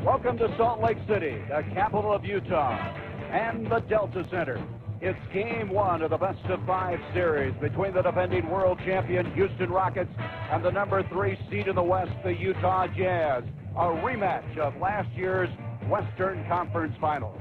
Welcome to Salt Lake City, the capital of Utah, and the Delta Center. It's game one of the best-of-5 series between the defending world champion Houston Rockets and the number 3 seed in the West, the Utah Jazz. A rematch of last year's Western Conference Finals.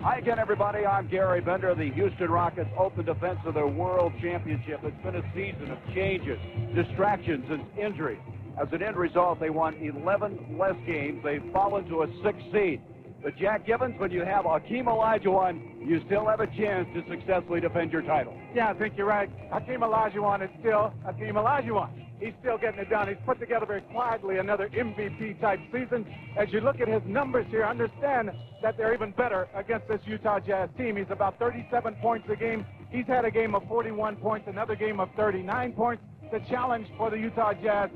Hi again, everybody. I'm Gary Bender. The Houston Rockets open defense of their World Championship. It's been a season of changes, distractions, and injuries. As an end result, they won 11 less games. They've fallen to a 6th seed. But Jack Gibbons, when you have Hakeem Olajuwon, you still have a chance to successfully defend your title. Yeah, I think you're right. Hakeem Olajuwon is still Hakeem Olajuwon. He's still getting it done. He's put together very quietly another MVP-type season. As you look at his numbers here, understand that they're even better against this Utah Jazz team. He's about 37 points a game. He's had a game of 41 points, another game of 39 points. The challenge for the Utah Jazz,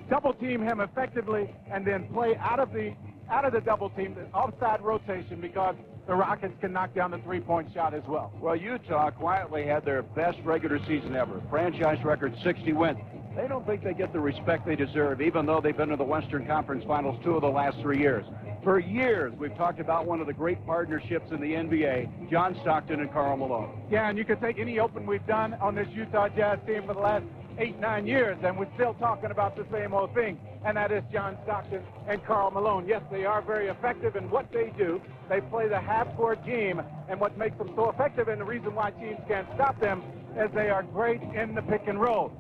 double team him effectively and then play out of the double team, the offside rotation, because the Rockets can knock down the three-point shot as well. Well, Utah quietly had their best regular season ever. Franchise record 60 wins. They don't think they get the respect they deserve, even though they've been to the Western Conference Finals 2 of the last 3 years. For years, we've talked about one of the great partnerships in the NBA, John Stockton and Karl Malone. Yeah, and you can take any open we've done on this Utah Jazz team for the last 8-9 years, and we're still talking about the same old thing, and that is John Stockton and Karl Malone. Yes, they are very effective in what they do. They play the half-court game, and what makes them so effective, and the reason why teams can't stop them, is they are great in the pick and roll.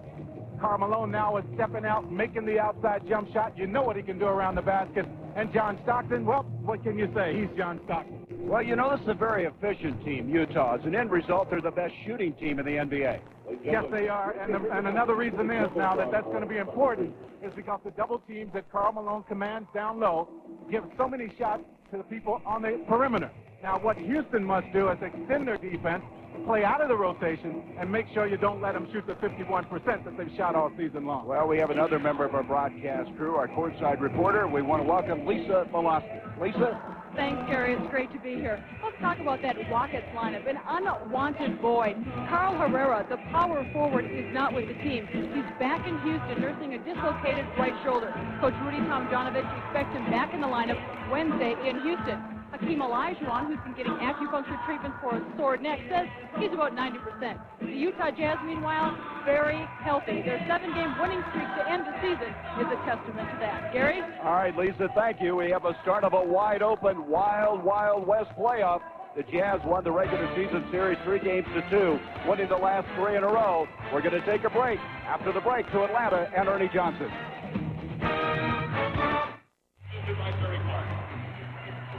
Karl Malone now is stepping out, making the outside jump shot. You know what he can do around the basket. And John Stockton, well, what can you say? He's John Stockton. Well, you know, this is a very efficient team, Utah. As an end result, they're the best shooting team in the NBA. Yes, they are. And another reason is now that that's going to be important is because the double teams that Karl Malone commands down low give so many shots to the people on the perimeter. Now, what Houston must do is extend their defense, play out of the rotation, and make sure you don't let them shoot the 51% that they've shot all season long. Well, we have another member of our broadcast crew, our courtside reporter. We want to welcome Lisa Molosky. Lisa? Thanks, Gary. It's great to be here. Let's talk about that Rockets lineup. An unwanted boy. Carl Herrera, the power forward, is not with the team. He's back in Houston nursing a dislocated right shoulder. Coach Rudy Tomjanovich expects him back in the lineup Wednesday in Houston. Hakeem Olajuwon, who's been getting acupuncture treatment for a sore neck, says he's about 90%. The Utah Jazz, meanwhile, very healthy. Their 7-game winning streak to end the season is a testament to that. Gary? All right, Lisa, thank you. We have a start of a wide-open, wild West playoff. The Jazz won the regular season series 3-2, winning the last 3 in a row. We're going to take a break. After the break, to Atlanta and Ernie Johnson.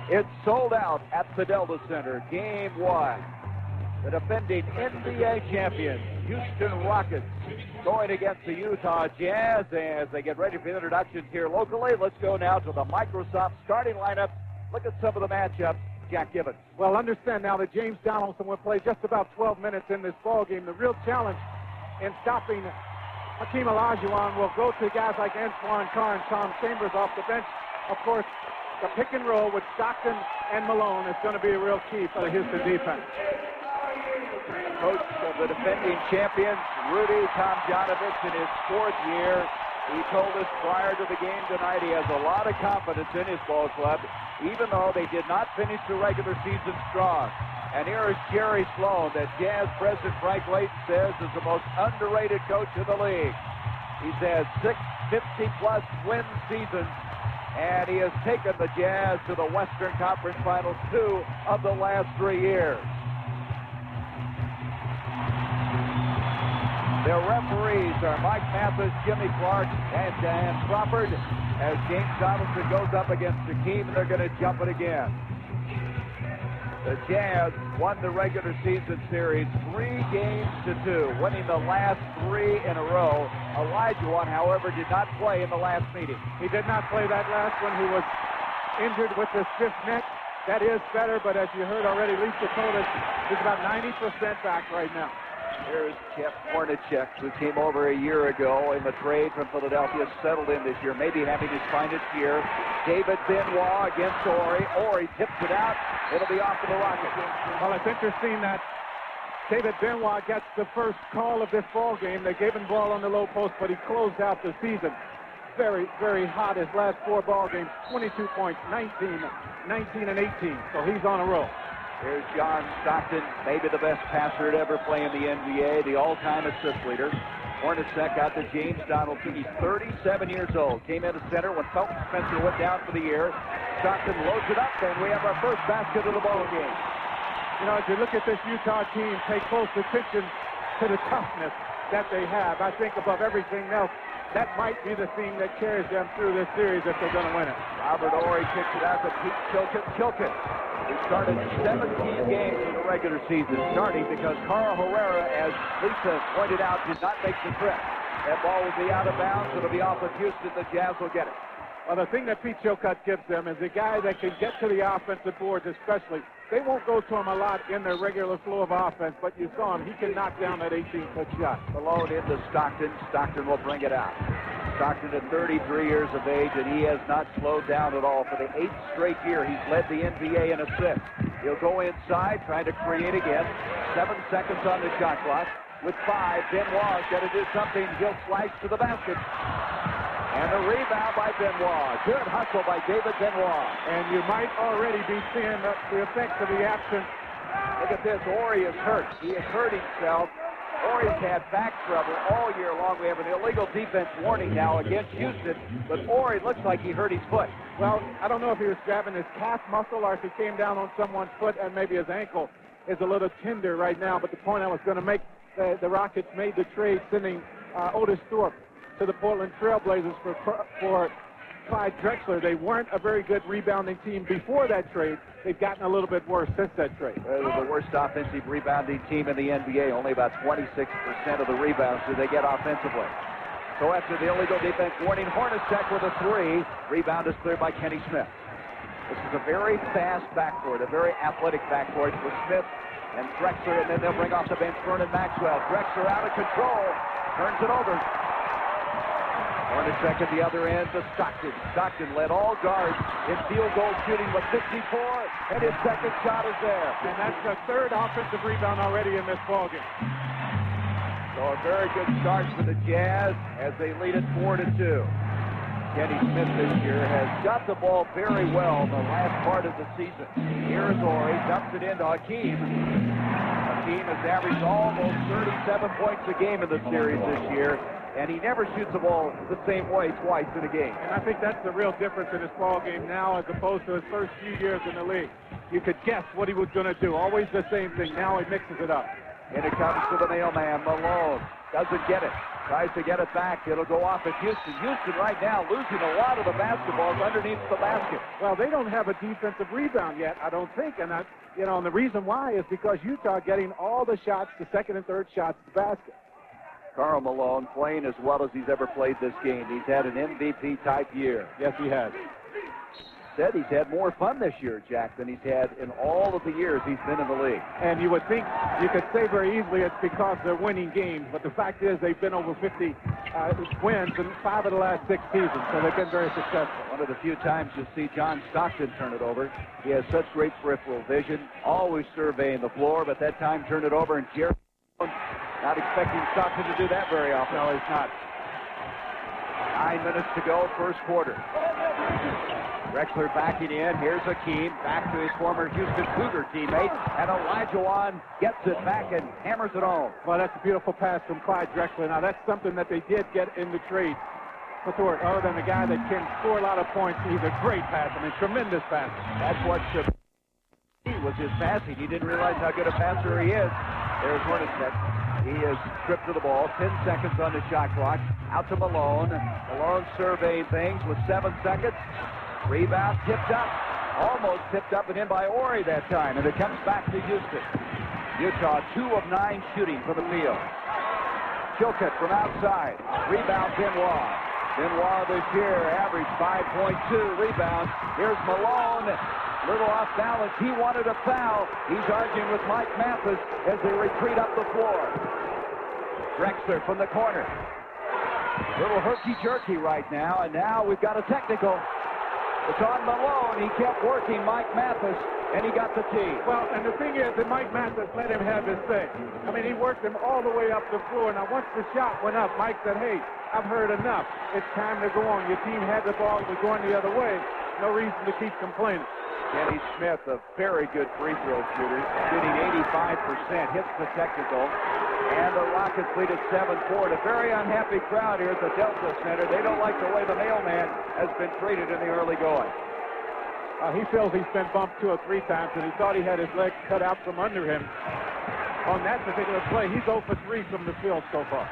It's sold out at the Delta Center. Game 1. The defending NBA champion, Houston Rockets, going against the Utah Jazz as they get ready for the introductions here locally. Let's go now to the Microsoft starting lineup. Look at some of the matchups. Jack Gibbons. Well, understand now that James Donaldson will play just about 12 minutes in this ball game. The real challenge in stopping Hakeem Olajuwon will go to guys like Antoine Carr and Tom Chambers off the bench. Of course, the pick and roll with Stockton and Malone is going to be a real key for the Houston defense. Coach of the defending champions, Rudy Tomjanovich, in his 4th year. He told us prior to the game tonight he has a lot of confidence in his ball club, even though they did not finish the regular season strong. And here is Jerry Sloan, that Jazz president Frank Layton says is the most underrated coach in the league. He's had 6 50-plus win seasons, and he has taken the Jazz to the Western Conference Finals 2 of the last 3 years. Their referees are Mike Mathis, Jimmy Clark, and Dan Crawford. As James Donaldson goes up against Hakeem, they're going to jump it again. The Jazz won the regular season series 3-2, winning the last 3 in a row. Olajuwon, however, did not play in the last meeting. He did not play that last one. He was injured with the stiff neck. That is better, but as you heard already, Lisa told us he's about 90% back right now. Here's Jeff Hornacek, who came over a year ago in the trade from Philadelphia, settled in this year, maybe having his finest year. David Benoit against Ori. Ori tips it out. It'll be off to the Rockets. Well, it's interesting that David Benoit gets the first call of this ball game. They gave him the ball on the low post, but he closed out the season. very, very hot. His last 4 ball games, 22 points, 19, and 18. So he's on a roll. Here's John Stockton, maybe the best passer to ever play in the NBA, the all-time assist leader. Hornacek got to James Donaldson. He's 37 years old. Came into center when Felton Spencer went down for the year. Stockton loads it up, and we have our first basket of the ball game. You know, as you look at this Utah team, pay close attention to the toughness that they have. I think above everything else, that might be the thing that carries them through this series if they're going to win it. Robert Horry kicks it out to Pete Chilcutt. He started 17 games in the regular season, starting because Carl Herrera, as Lisa pointed out, did not make the trip. That ball will be out of bounds. It'll be off of Houston. The Jazz will get it. Well, the thing that Pete Chilcutt gives them is a guy that can get to the offensive boards especially. They won't go to him a lot in their regular flow of offense, but you saw him. He can knock down that 18-foot shot. Malone into Stockton. Stockton will bring it out. Stockton at 33 years of age, and he has not slowed down at all. For the 8th straight year, he's led the NBA in assists. He'll go inside, trying to create again. 7 seconds on the shot clock. With 5, Benoit's got to do something. He'll slice to the basket. And the rebound by Benoit. Good hustle by David Benoit. And you might already be seeing the effects of the absence. Look at this. Horry is hurt. He has hurt himself. Horry's had back trouble all year long. We have an illegal defense warning now against Houston, but Horry looks like he hurt his foot. Well, I don't know if he was grabbing his calf muscle or if he came down on someone's foot and maybe his ankle is a little tender right now. But the point I was going to make, the Rockets made the trade sending Otis Thorpe to the Portland Trailblazers for Clyde Drexler. They weren't a very good rebounding team before that trade. They've gotten a little bit worse since that trade. They're the worst offensive rebounding team in the NBA. Only about 26% of the rebounds do they get offensively. So after the illegal defense warning, Hornacek with a 3. Rebound is cleared by Kenny Smith. This is a very fast backcourt, a very athletic backcourt with Smith and Drexler, and then they'll bring off the bench Vernon Maxwell. Drexler out of control, turns it over. Hornacek at the other end to Stockton. Stockton led all guards in field goal shooting with 64, and his second shot is there. And that's the 3rd offensive rebound already in this ballgame. So a very good start for the Jazz as they lead it 4-2. Kenny Smith this year has got the ball very well in the last part of the season. Here's Horry, dumps it into Hakeem. Hakeem has averaged almost 37 points a game in the series this year, and he never shoots the ball the same way twice in a game. And I think that's the real difference in this ball game now as opposed to his first few years in the league. You could guess what he was going to do. Always the same thing. Now he mixes it up. And it comes to the mailman, Malone. Doesn't get it. Tries to get it back. It'll go off at Houston. Houston right now losing a lot of the basketballs underneath the basket. Well, they don't have a defensive rebound yet, I don't think. And and the reason why is because Utah getting all the shots, the second and third shots at the basket. Karl Malone playing as well as he's ever played this game. He's had an MVP-type year. Yes, he has. Said he's had more fun this year, Jack, than he's had in all of the years he's been in the league. And you would think, you could say very easily it's because they're winning games, but the fact is they've been over 50 wins in 5 of the last 6 seasons, so they've been very successful. One of the few times you'll see John Stockton turn it over. He has such great peripheral vision, always surveying the floor, but that time turned it over, and Jerry not expecting Stockton to do that very often. No, he's not. 9 minutes to go, first quarter. Drexler backing in. Here's Hakeem back to his former Houston Cougar teammate. And Olajuwon gets it back and hammers it home. Well, that's a beautiful pass from Clyde Drexler. Now, that's something that they did get in the trade. But other than a guy that can score a lot of points, he's a great passer. I mean, tremendous passer. That's what was his passing. He didn't realize how good a passer he is. There's Hornacek. He is stripped to the ball. 10 seconds on the shot clock. Out to Malone. Malone surveying things with 7 seconds. Rebound tipped up. Almost tipped up and in by Horry that time. And it comes back to Houston. Utah 2 of 9 shooting from the field. Chilcutt from outside. Rebound Benoit. Benoit this year averaged 5.2 rebounds. Here's Malone. Little off balance. He wanted a foul. He's arguing with Mike Mathis as they retreat up the floor. Drexler from the corner. Little herky-jerky right now, and now we've got a technical. It's on Malone. He kept working Mike Mathis, and he got the tee. Well, and the thing is that Mike Mathis let him have his say. I mean, he worked him all the way up the floor. Now, once the shot went up, Mike said, hey, I've heard enough. It's time to go on. Your team had the ball. It was going the other way. No reason to keep complaining. Kenny Smith, a very good free throw shooter, shooting 85%, hits the technical, and the Rockets lead at 7-4. A very unhappy crowd here at the Delta Center. They don't like the way the mailman has been treated in the early going. He feels he's been bumped 2 or 3 times, and he thought he had his legs cut out from under him. On that particular play, he's 0 for 3 from the field so far.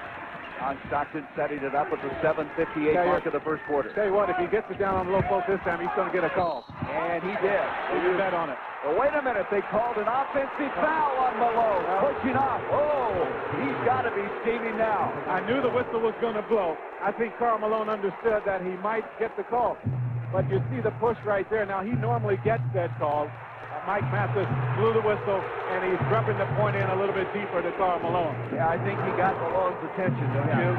John Stockton setting it up at the 7:58 mark of the first quarter. Tell you what, if he gets it down on the low post this time, he's going to get a call. And he did. You bet on it. Well, wait a minute. They called an offensive foul on Malone. Pushing off. Oh, he's got to be steaming now. I knew the whistle was going to blow. I think Karl Malone understood that he might get the call. But you see the push right there. Now, he normally gets that call. Mike Mathis blew the whistle, and he's rubbing the point in a little bit deeper to Karl Malone. Yeah, I think he got Malone's attention, don't you?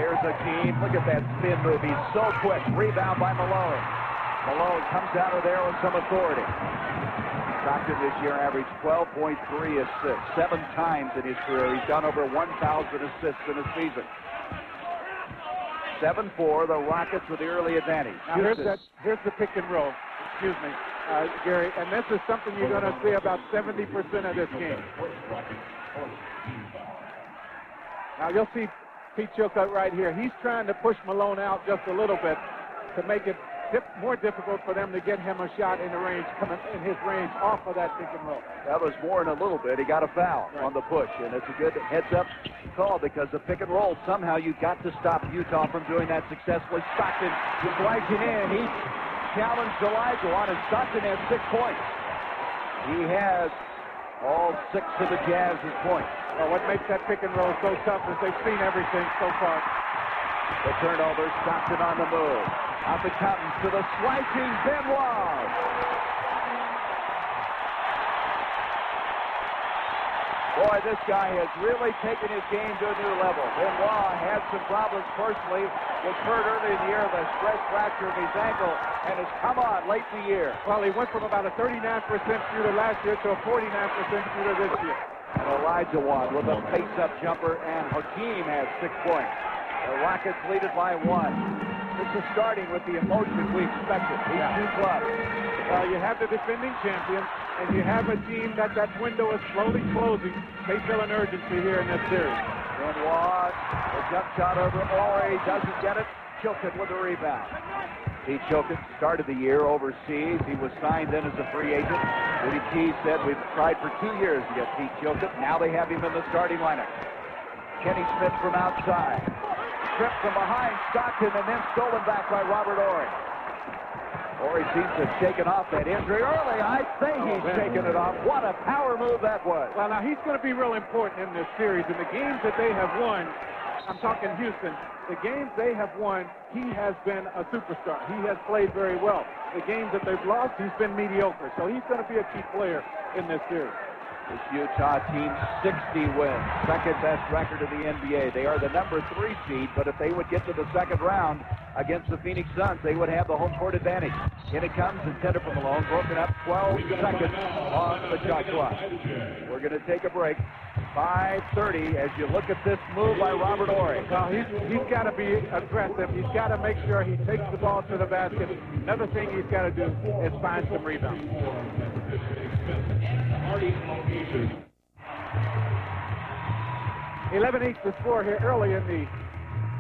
Here's Hakeem. Look at that spin move. He's so quick. Rebound by Malone. Malone comes out of there with some authority. Stockton this year averaged 12.3 assists, 7 times in his career. He's done over 1,000 assists in a season. 7-4, the Rockets with the early advantage. Now here's the pick and roll. Excuse me, Gary, and this is something you're going to see about 70% of this game. Now you'll see Pete Chilcutt right here. He's trying to push Malone out just a little bit to make it more difficult for them to get him a shot in the range, coming in his range off of that pick and roll. That was more than a little bit. He got a foul on the push, and it's a good heads-up call because the pick and roll, somehow you got to stop Utah from doing that successfully. Stockton is sliding in. He challenged Olajuwon, and Stockton has 6 points. He has all 6 of the Jazz's points. Well, what makes that pick and roll so tough is they've seen everything so far. The turnover, Stockton on the move. Out the mountains to the slicing Benoit. Boy, this guy has really taken his game to a new level. Benoit had some problems personally. Was hurt early in the year with a stress fracture of his ankle and has come on late in the year. Well, he went from about a 39% shooter last year to a 49% shooter this year. And Olajuwon with a face-up jumper, and Hakeem has 6 points. The Rockets lead it by 1. This is starting with the emotion we expected. These two clubs. Well, you have the defending champions, and you have a team that window is slowly closing. They feel an urgency here in this series. Benoit, the jump shot over Ori, doesn't get it. Chilcutt with the rebound. Pete Chilcutt started the year overseas. He was signed in as a free agent. Woody Key said, we've tried for 2 years to get Pete Chilcutt. Now they have him in the starting lineup. Kenny Smith from outside. Trip from behind Stockton and then stolen back by Robert Ori. Ori seems to have shaken off that injury early. I say he's shaken it off. What a power move that was. Well, now he's going to be real important in this series. In the games that they have won, I'm talking Houston, the games they have won, he has been a superstar. He has played very well. The games that they've lost, he's been mediocre. So he's going to be a key player in this series. This Utah team, 60 wins, second best record in the NBA. They are the number 3 seed, but if they would get to the second round against the Phoenix Suns, they would have the home court advantage. In it comes, intended for Malone, broken up 12 seconds on the shot clock. We're going to take a break. 5:30 as you look at this move by Robert Ori. Well, he's got to be aggressive. He's got to make sure he takes the ball to the basket. Another thing he's got to do is find some rebounds. 11-8 to score here early in the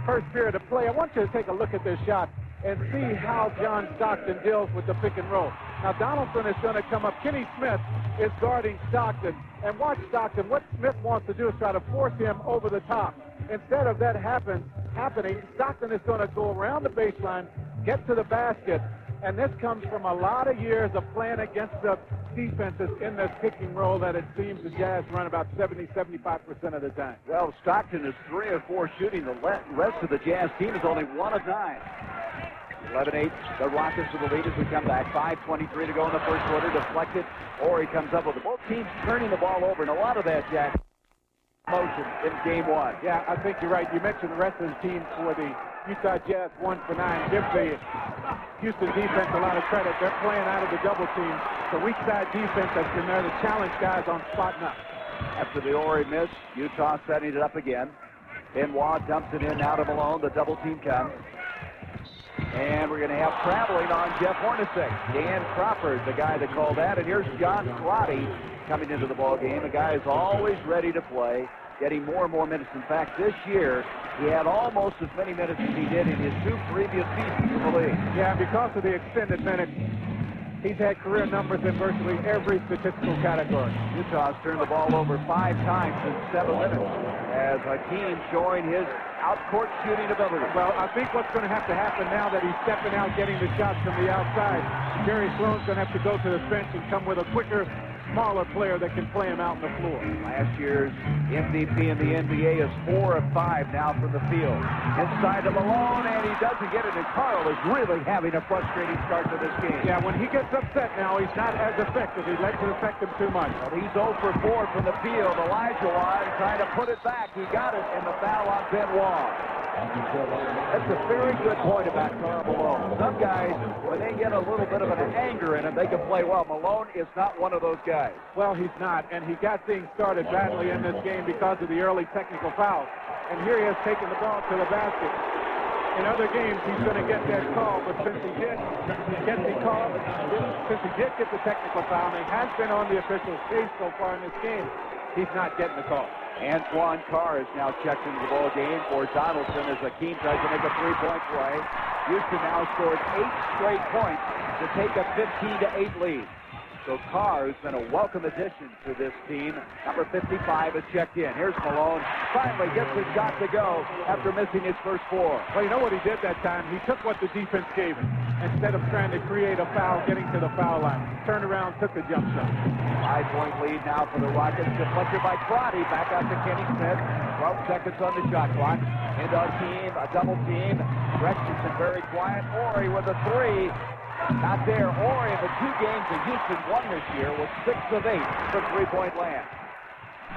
first period of play. I want you to take a look at this shot and see how John Stockton deals with the pick and roll. Now Donaldson is going to come up. Kenny Smith is guarding Stockton. And watch Stockton. What Smith wants to do is try to force him over the top. Instead of that happening, Stockton is going to go around the baseline, get to the basket. And this comes from a lot of years of playing against the defenses in this pick and roll that it seems the Jazz run about 70-75% of the time. Well, Stockton is 3 of 4 shooting. The rest of the Jazz team is only 1 of 9. 11-8, the Rockets with the lead as we come back. 5:23 to go in the first quarter. Deflected. Ori comes up with it. Both teams turning the ball over, and a lot of that, Jack, motion in game 1. Yeah, I think you're right. You mentioned the rest of the team for the Utah Jazz 1 for 9. Give the Houston defense a lot of credit. They're playing out of the double team. The weak side defense that's been there to challenge guys on spot now. After the Ori miss, Utah setting it up again. Benoit dumps it in now to Malone. The double team comes. And we're going to have traveling on Jeff Hornacek. Dan Crawford, the guy that called that. And here's John Slotty coming into the ball game. A guy is always ready to play, getting more and more minutes. In fact, this year, he had almost as many minutes as he did in his 2 previous seasons in the league. Yeah, because of the extended minutes, he's had career numbers in virtually every statistical category. Utah's turned the ball over 5 times in 7 minutes as Hakeem showing his out-court shooting ability. Well, I think what's going to happen now that he's stepping out, getting the shots from the outside, Jerry Sloan's going to have to go to the bench and come with a quicker, smaller player that can play him out on the floor. Last year's MVP in the NBA is 4 of 5 now from the field. Inside to Malone, and he doesn't get it, and Carl is really having a frustrating start to this game. Yeah, when he gets upset now, he's not as effective. He lets it affect him too much. Well, he's 0 for 4 from the field. Elijah Wan trying to put it back. He got it, and the foul on Benoit. That's a very good point about Karl Malone. Some guys, when they get a little bit of an anger in them, they can play well. Malone is not one of those guys. Well, he's not, and he got things started badly in this game because of the early technical fouls. And here he is taking the ball to the basket. In other games, he's going to get that call, but since he did get the call, since he did get the technical foul, and he has been on the official's case so far in this game, he's not getting the call. Antoine Carr is now checked into the ball game for Donaldson as Hakeem tries to make a 3-point play. Houston now scores 8 straight points to take a 15-8 lead. So Carr has been a welcome addition to this team. Number 55 is checked in. Here's Malone. Finally gets his shot to go after missing his first 4. Well, you know what he did that time? He took what the defense gave him. Instead of trying to create a foul, getting to the foul line. Turned around, took the jump shot. 5-point lead now for the Rockets. Deflected by Crotty. Back out to Kenny Smith. 12 seconds on the shot clock. Into our team, a double team. Richardson very quiet. Ori with a 3. Not there. Ori in the 2 games that Houston won this year was 6 of 8 from 3-point land.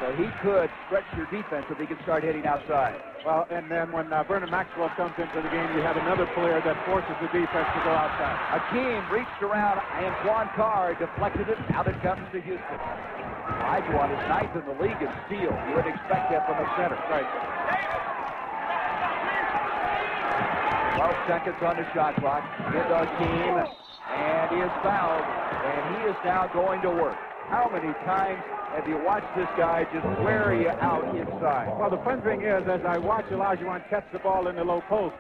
So he could stretch your defense if he could start hitting outside. Well, and then when Vernon Maxwell comes into the game, you have another player that forces the defense to go outside. Hakeem reached around Antoine Carr, deflected it. Now it comes to Houston. Elijah is 9th in the league in steals. You wouldn't expect that from a center. Right. 12 seconds on the shot clock. Into Hakeem, and he is fouled, and he is now going to work. How many times have you watched this guy just wear you out inside? Well, the fun thing is, as I watch Elijah Wan catch the ball in the low post,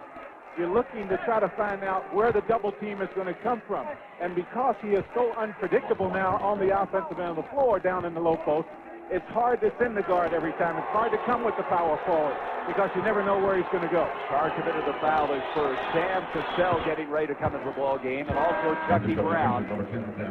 you're looking to try to find out where the double team is going to come from. And because he is so unpredictable now on the offensive end of the floor down in the low post, it's hard to send the guard every time. It's hard to come with the power forward because you never know where he's going to go. Carr committed the foul is first. Sam Cassell getting ready to come into the ball game, and also Chucky Brown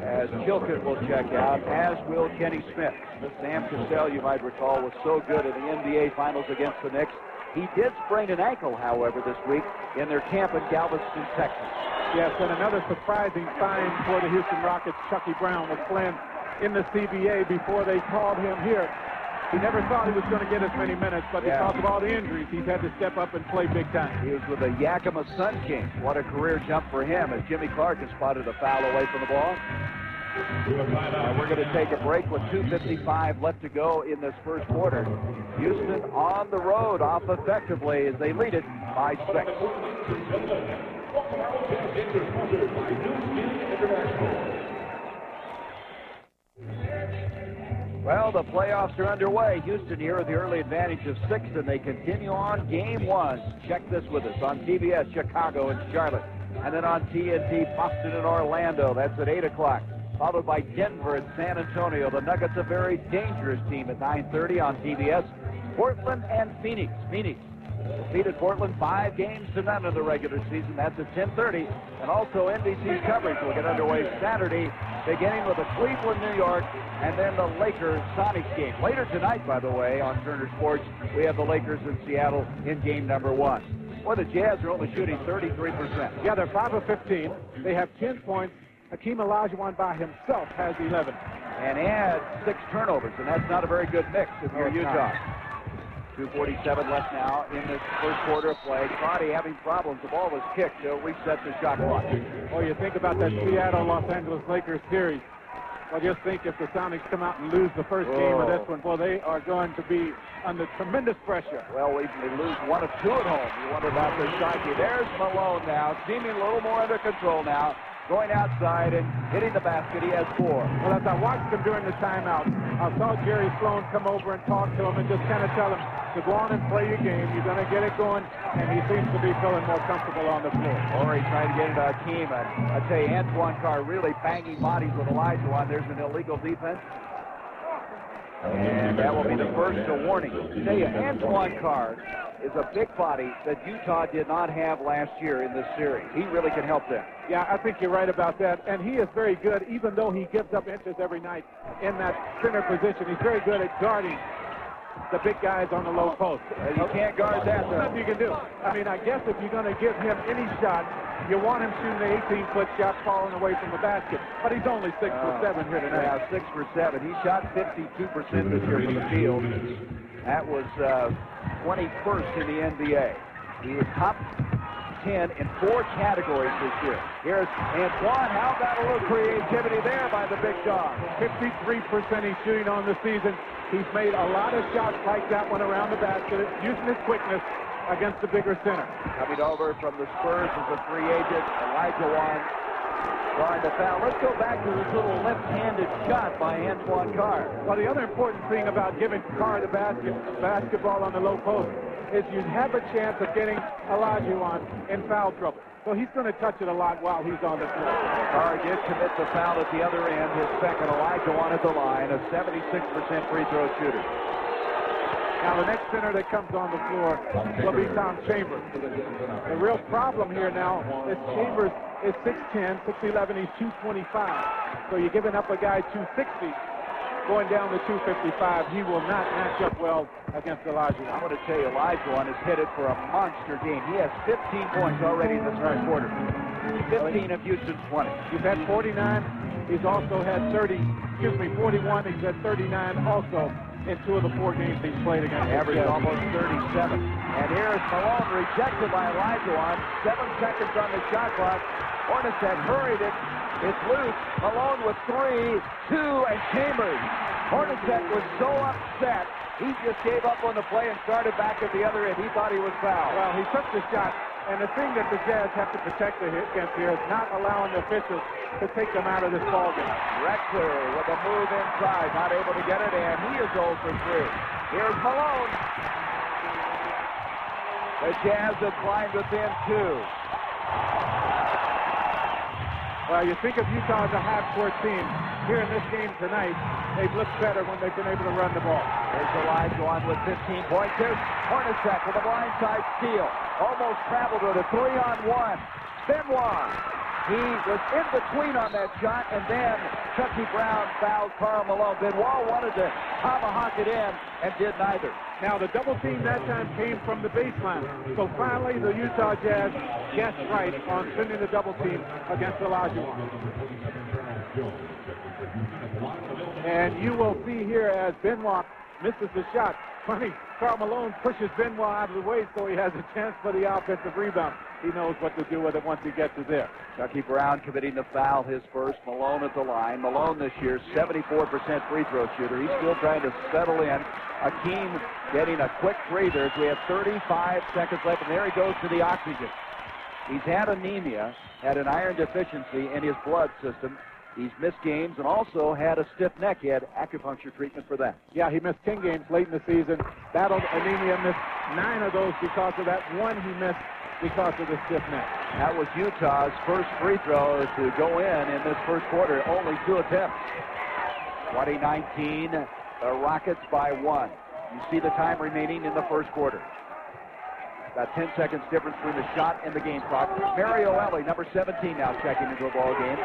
as Chilcott will check out, as will Kenny Smith. Sam Cassell, you might recall, was so good in the NBA Finals against the Knicks. He did sprain an ankle, however, this week in their camp in Galveston, Texas. Yes, and another surprising find for the Houston Rockets. Chucky Brown was playing in the CBA before they called him here. He never thought he was going to get as many minutes, but because of all the injuries, he's had to step up and play big time. He was with the Yakima Sun Kings. What a career jump for him as Jimmy Clark has spotted a foul away from the ball. We're going to take a break with 2:55 left to go in this first quarter. Houston on the road off effectively as they lead it by 6. Well, the playoffs are underway. Houston here with the early advantage of 6, and they continue on game 1. Check this with us on TBS, Chicago and Charlotte. And then on TNT, Boston and Orlando. That's at 8 o'clock. Followed by Denver and San Antonio. The Nuggets, a very dangerous team at 9:30 on TBS. Portland and Phoenix. Phoenix defeated Portland 5 games to none in the regular season. That's at 10:30. And also NBC's coverage will get underway Saturday, beginning with the Cleveland, New York, and then the Lakers Sonics game. Later tonight, by the way, on Turner Sports, we have the Lakers in Seattle in game number 1. Well, the Jazz are only shooting 33%. Yeah, they're 5 of 15. They have 10 points. Hakeem Olajuwon by himself has 11. And add 6 turnovers, and that's not a very good mix if you're Utah. 2:47 left now in this first quarter of play. Crotty having problems. The ball was kicked to reset the shot clock. Well, you think about that Seattle-Los Angeles Lakers series. Well, just think if the Sonics come out and lose the first game of this one, well, they are going to be under tremendous pressure. Well, they lose 1 of 2 at home. You wonder about their psyche. There's Malone now, seeming a little more under control now. Going outside and hitting the basket. He has 4. Well, as I watched him during the timeout, I saw Jerry Sloan come over and talk to him and just kind of tell him to go on and play your game. You're going to get it going, and he seems to be feeling more comfortable on the floor. Or he's trying to get into Hakeem. And I'd say Antoine Carr really banging bodies with Elijah. There's an illegal defense. And that will be the first warning. I tell you, Antoine Carr is a big body that Utah did not have last year in this series. He really can help them. Yeah, I think you're right about that. And he is very good, even though he gives up inches every night in that center position. He's very good at guarding the big guys on the low post. You can't guard that, though. Nothing you can do. I mean, I guess if you're going to give him any shot, you want him shooting the 18-foot shot falling away from the basket. But he's only 6 for 7 here tonight. Yeah, 6 for 7. He shot 52% this year from the field. That was 21st in the NBA. He was top 10 in 4 categories this year. Here's Antoine. How about a little creativity there by the big dog? 53% he's shooting on the season. He's made a lot of shots like that one around the basket, using his quickness against the bigger center. Coming over from the Spurs is a free agent, Elijah Wan, drawing the foul. Let's go back to this little left-handed shot by Antoine Carr. Well, the other important thing about giving Carr the basketball on the low post is you have a chance of getting Elijah Wan in foul trouble. So he's going to touch it a lot while he's on the floor. Carr did commit the foul at the other end. His second, Elijah Wan at the line, a 76% free throw shooter. Now the next center that comes on the floor will be Tom Chambers. The real problem here now is Chambers is 6'10", 6'11", he's 225. So you're giving up a guy 260, going down to 255. He will not match up well against Elijah. I'm going to tell you, Elijah Wan is headed for a monster game. He has 15 points already in this first quarter. 15 of Houston's 20. He's had 49. He's also had 41. He's had 39 also in 2 of the 4 games he's played against. Average almost 37. And here's Malone rejected by Elijah Wan. 7 seconds on the shot clock. Hornacek hurried it. It's loose. Malone with 3, 2, and Chambers. Hornacek was so upset, he just gave up on the play and started back at the other end. He thought he was fouled. Well, he took the shot, and the thing that the Jazz have to protect against here is not allowing the officials to take them out of this ball game. Rexler with a move inside, not able to get it in. He is 0 for 3. Here's Malone. The Jazz have climbed within 2. Well, you think of Utah as a half-court team. Here in this game tonight, they've looked better when they've been able to run the ball. There's Elijah Wan with 15 points. There's Hornacek with a blindside steal. Almost traveled with a 3-on-1. Benoit. He was in between on that shot, and then Chucky Brown fouled Karl Malone. Benoit wanted to tomahawk it in and did neither. Now, the double team that time came from the baseline. So finally, the Utah Jazz guessed right on sending the double team against Elijah Wan. And you will see here as Benoit misses the shot. Funny, Karl Malone pushes Benoit out of the way so he has a chance for the offensive rebound. He knows what to do with it once he gets it there. Chucky Brown committing the foul, his first. Malone at the line. Malone this year, 74% free throw shooter. He's still trying to settle in. Hakeem getting a quick breather as we have 35 seconds left, and there he goes to the oxygen. He's had anemia, had an iron deficiency in his blood system. He's missed games and also had a stiff neck. He had acupuncture treatment for that. Yeah, he missed 10 games late in the season. Battled anemia, missed 9 of those because of that. 1 he missed because of the stiff neck. That was Utah's first free throw to go in this first quarter. Only 2 attempts. 2019, the Rockets by 1. You see the time remaining in the first quarter. About 10 seconds difference between the shot and the game clock. Mario Elie, number 17 now checking into a ball game.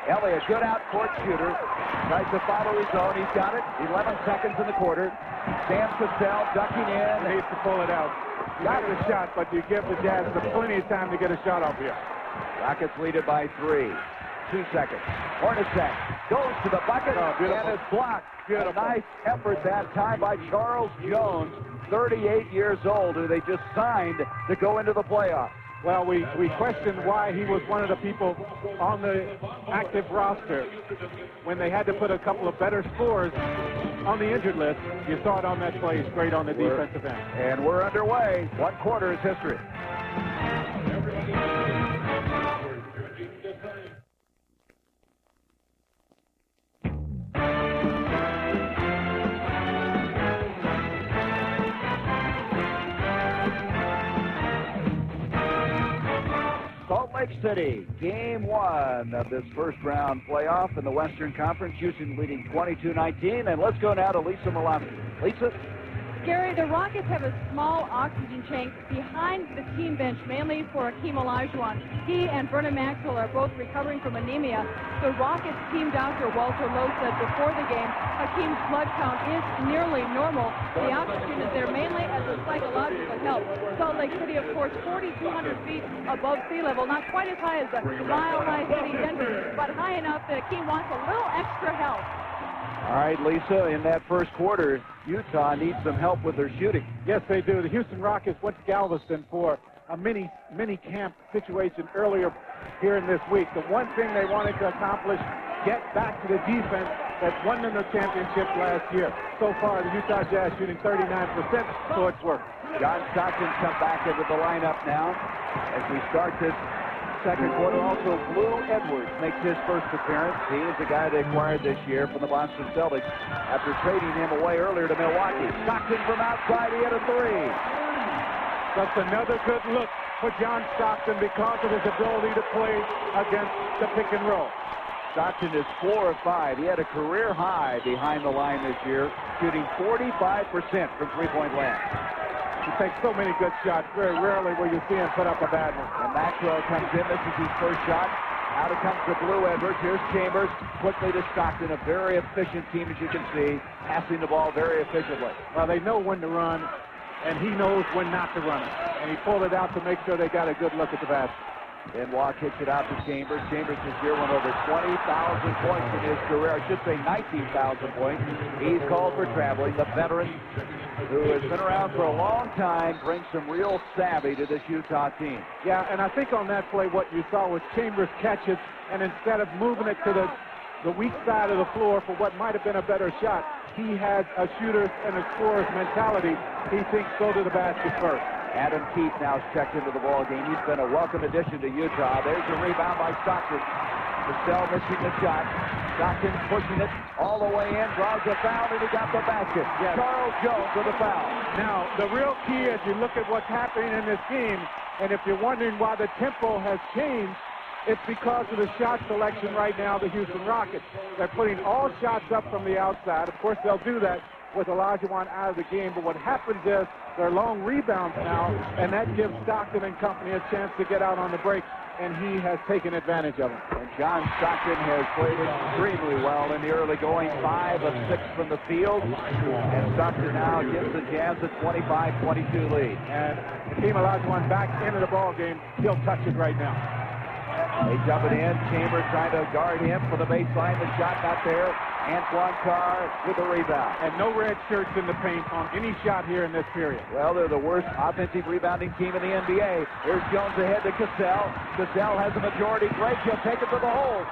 Elie, a good out-court shooter. Tries to follow his own. He's got it. 11 seconds in the quarter. Sam Cassell ducking in. He needs to pull it out. Got the shot, but you give the Jazz plenty of time to get a shot off here. Rockets lead it by 3. 2 seconds. Hornacek goes to the bucket and is blocked. A nice effort that time by Charles Jones, 38 years old, who they just signed to go into the playoffs. Well, we questioned why he was one of the people on the active roster when they had to put a couple of better scores on the injured list. You saw it on that play. He's great on the defensive end. And we're underway. 1 quarter is history. Salt Lake City, game 1 of this first round playoff in the Western Conference. Houston leading 22-19. And let's go now to Lisa Malofsky. Lisa? Gary, the Rockets have a small oxygen tank behind the team bench, mainly for Hakeem Olajuwon. He and Vernon Maxwell are both recovering from anemia. The Rockets team doctor, Walter Lowe, said before the game, Hakeem's blood count is nearly normal. The oxygen is there mainly as a psychological help. Salt Lake City, of course, 4,200 feet above sea level, not quite as high as the mile-high city Denver, but high enough that Hakeem wants a little extra help. All right, Lisa, in that first quarter, Utah needs some help with their shooting. Yes, they do. The Houston Rockets went to Galveston for a mini camp situation earlier here in this week. The one thing they wanted to accomplish, get back to the defense that won them the championship last year. So far, the Utah Jazz shooting 39%, so it's worked. John Stockton's come back into the lineup now as we start this second quarter. Also, Blue Edwards makes his first appearance. He is the guy they acquired this year from the Boston Celtics after trading him away earlier to Milwaukee. Stockton from outside, he hit a 3. That's another good look for John Stockton because of his ability to play against the pick and roll. Stockton is 4 of 5. He had a career high behind the line this year, shooting 45% from three-point land. He takes so many good shots. Very rarely will you see him put up a bad one. And Maxwell comes in. This is his first shot. Out it comes to Blue Edwards. Here's Chambers. Quickly to Stockton. A very efficient team, as you can see. Passing the ball very efficiently. Well, they know when to run, and he knows when not to run it. And he pulled it out to make sure they got a good look at the basket. Benoit kicks it out to Chambers. Chambers this year went over 20,000 points in his career. I should say 19,000 points. He's called for traveling. The veteran who has been around for a long time brings some real savvy to this Utah team. Yeah, and I think on that play what you saw was Chambers catches, and instead of moving it to the weak side of the floor for what might have been a better shot, he has a shooter's and a scorer's mentality. He thinks go to the basket first. Adam Keefe now checked into the ball game. He's been a welcome addition to Utah. There's a rebound by Stockton. Cassell missing the shot. Stockton pushing it all the way in, draws a foul, and he got the basket. Yes. Charles Jones with a foul. Now, the real key as you look at what's happening in this game, and if you're wondering why the tempo has changed, it's because of the shot selection right now, the Houston Rockets. They're putting all shots up from the outside. Of course, they'll do that with Olajuwon out of the game, but what happens is they're long rebounds now, and that gives Stockton and company a chance to get out on the break, and he has taken advantage of it. And John Stockton has played extremely well in the early going, 5 of 6 from the field, and Stockton now gives the Jazz a 25-22 lead. And Hakeem Olajuwon back into the ball game. He'll touch it right now. They jump it in. Chambers trying to guard him for the baseline. The shot not there. Antoine Carr with the rebound. And no red shirts in the paint on any shot here in this period. Well, they're the worst offensive rebounding team in the NBA. Here's Jones ahead to Cassell. Cassell has a majority break. He'll take it to the hole.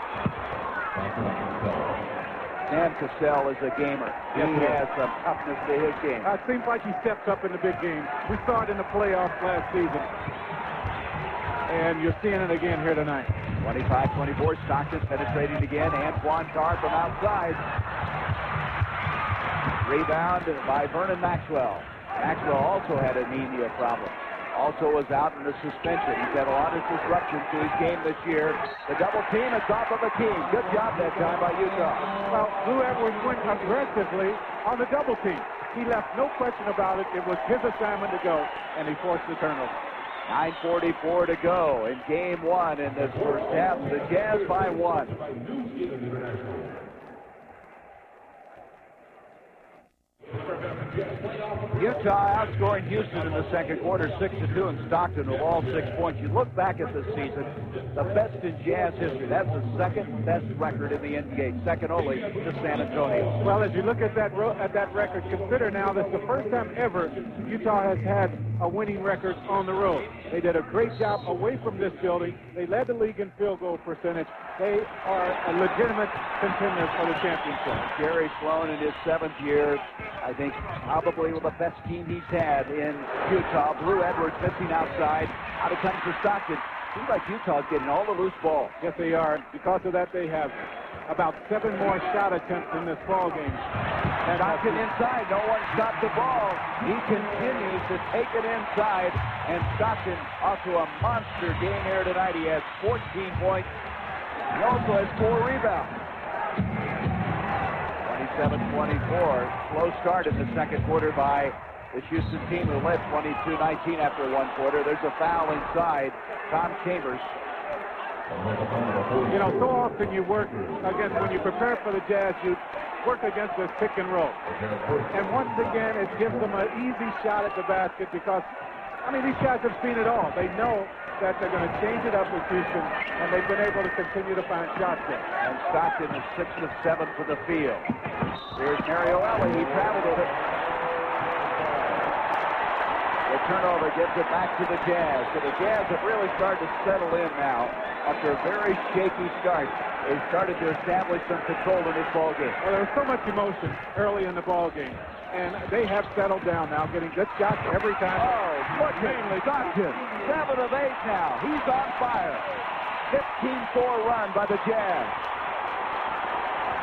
And Cassell is a gamer. He has some toughness to his game. It seems like he steps up in the big games. We saw it in the playoffs last season. And you're seeing it again here tonight. 25-24, Stockton penetrating again. Antoine Carr from outside. Rebound by Vernon Maxwell. Maxwell also had an anemia problem. Also was out in the suspension. He's had a lot of disruption to his game this year. The double team is off of Hakeem. Good job that time by Utah. Well, Blue Edwards went aggressively on the double team. He left no question about it. It was his assignment to go, and he forced the turnover. 9:44 to go in game 1 in this first half. The Jazz by 1. Utah outscoring Houston in the second quarter 6-2, and Stockton with all 6 points. You look back at this season, the best in Jazz history. That's the second best record in the NBA, second only to San Antonio. Well, as you look at that record, consider now that's the first time ever Utah has had a winning record on the road. They did a great job away from this building. They led the league in field goal percentage. They are a legitimate contender for the championship. Jerry Sloan in his 7th year, I think probably the best team he's had in Utah. Blue Edwards missing outside. Out it comes for Stockton. Seems like Utah's getting all the loose balls. Yes, they are. Because of that, they have about 7 more shot attempts in this ball game. And Stockton inside. No one stopped the ball. He continues to take it inside. And Stockton off to a monster game here tonight. He has 14 points. He also has 4 rebounds. 27-24. Slow start in the second quarter by the Houston team, who led 22-19 after 1 quarter. There's a foul inside. Tom Chambers. You know, so often you work against, when you prepare for the Jazz, you work against this pick and roll. And once again, it gives them an easy shot at the basket because, I mean, these guys have seen it all. They know that they're going to change it up with Houston, and they've been able to continue to find shots there. And Stockton is 6 of 7 for the field. Here's Mario Ellie. He traveled with it. The turnover gets it back to the Jazz. So the Jazz have really started to settle in now. After a very shaky start, they started to establish some control in this ball game. Well, there was so much emotion early in the ball game, and they have settled down now, getting good shots every time. Oh, look at Stockton. 7 of 8 now. He's on fire. 15-4 run by the Jazz.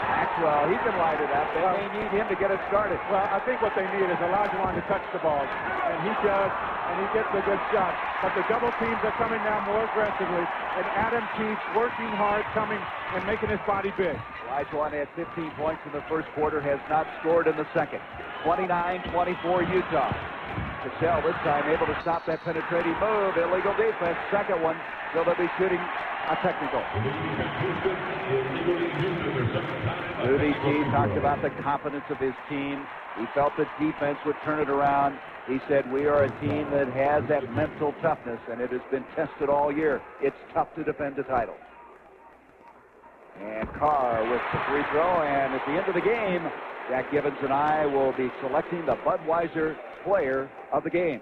Maxwell, he can light it up. They may need him to get it started. Well, I think what they need is Olajuwon to touch the ball, and he does, and he gets a good shot. But the double teams are coming now more aggressively, and Adam Keith working hard, coming and making his body big. Olajuwon had 15 points in the first quarter, has not scored in the second. 29-24 Utah. Cassell this time able to stop that penetrating move. Illegal defense. Second one. So they'll be shooting a technical. Rudy T talked about the confidence of his team. He felt the defense would turn it around. He said, we are a team that has that mental toughness, and it has been tested all year. It's tough to defend the title. And Carr with the free throw, and at the end of the game, Jack Gibbons and I will be selecting the Budweiser player of the game.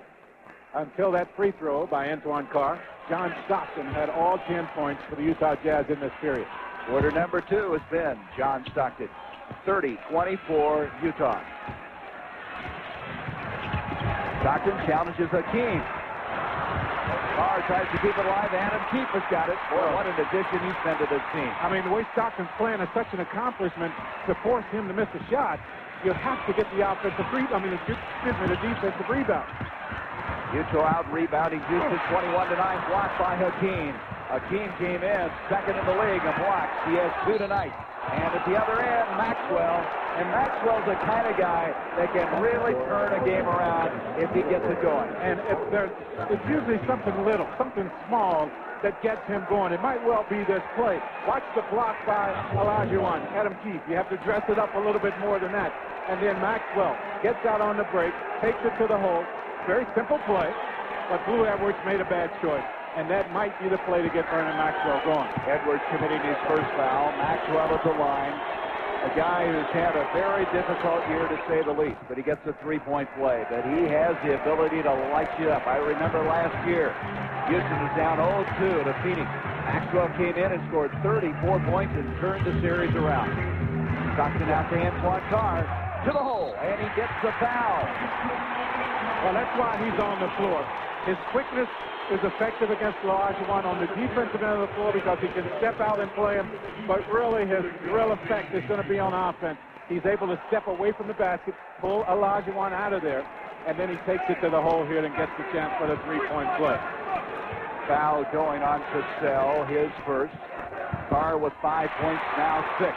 Until that free throw by Antoine Carr, John Stockton had all 10 points for the Utah Jazz in this period. Quarter number 2 has been John Stockton. 30-24 Utah. Stockton challenges Hakeem. Carr tries to keep it alive. Adam Keefe has got it. Boy, what an addition he's been to this team. I mean, the way Stockton's playing is such an accomplishment to force him to miss a shot. You have to get the offensive the defensive rebound. Utah out rebounding Houston 21-9, blocked by Hakeem. Hakeem came in second in the league in blocks. He has 2 tonight. And at the other end, Maxwell. And Maxwell's the kind of guy that can really turn a game around if he gets it going. And it's usually something little, something small that gets him going. It might well be this play. Watch the block by Olajuwon. Adam Keefe. You have to dress it up a little bit more than that. And then Maxwell gets out on the break, takes it to the hole. Very simple play, but Blue Edwards made a bad choice. And that might be the play to get Vernon Maxwell going. Edwards committing his first foul. Maxwell at the line. A guy who's had a very difficult year, to say the least, but he gets a three-point play. But he has the ability to light you up. I remember last year, Houston was down 0-2 to Phoenix. Maxwell came in and scored 34 points and turned the series around. Stockton out to Antoine Carr. To the hole, and he gets the foul. Well, that's why he's on the floor. His quickness is effective against Olajuwon on the defensive end of the floor because he can step out and play him, but really his real effect is going to be on offense. He's able to step away from the basket, pull Olajuwon out of there, and then he takes it to the hole here and gets the chance for the three-point play. Foul going on Cassell, his first. Carr with 5 points, now 6.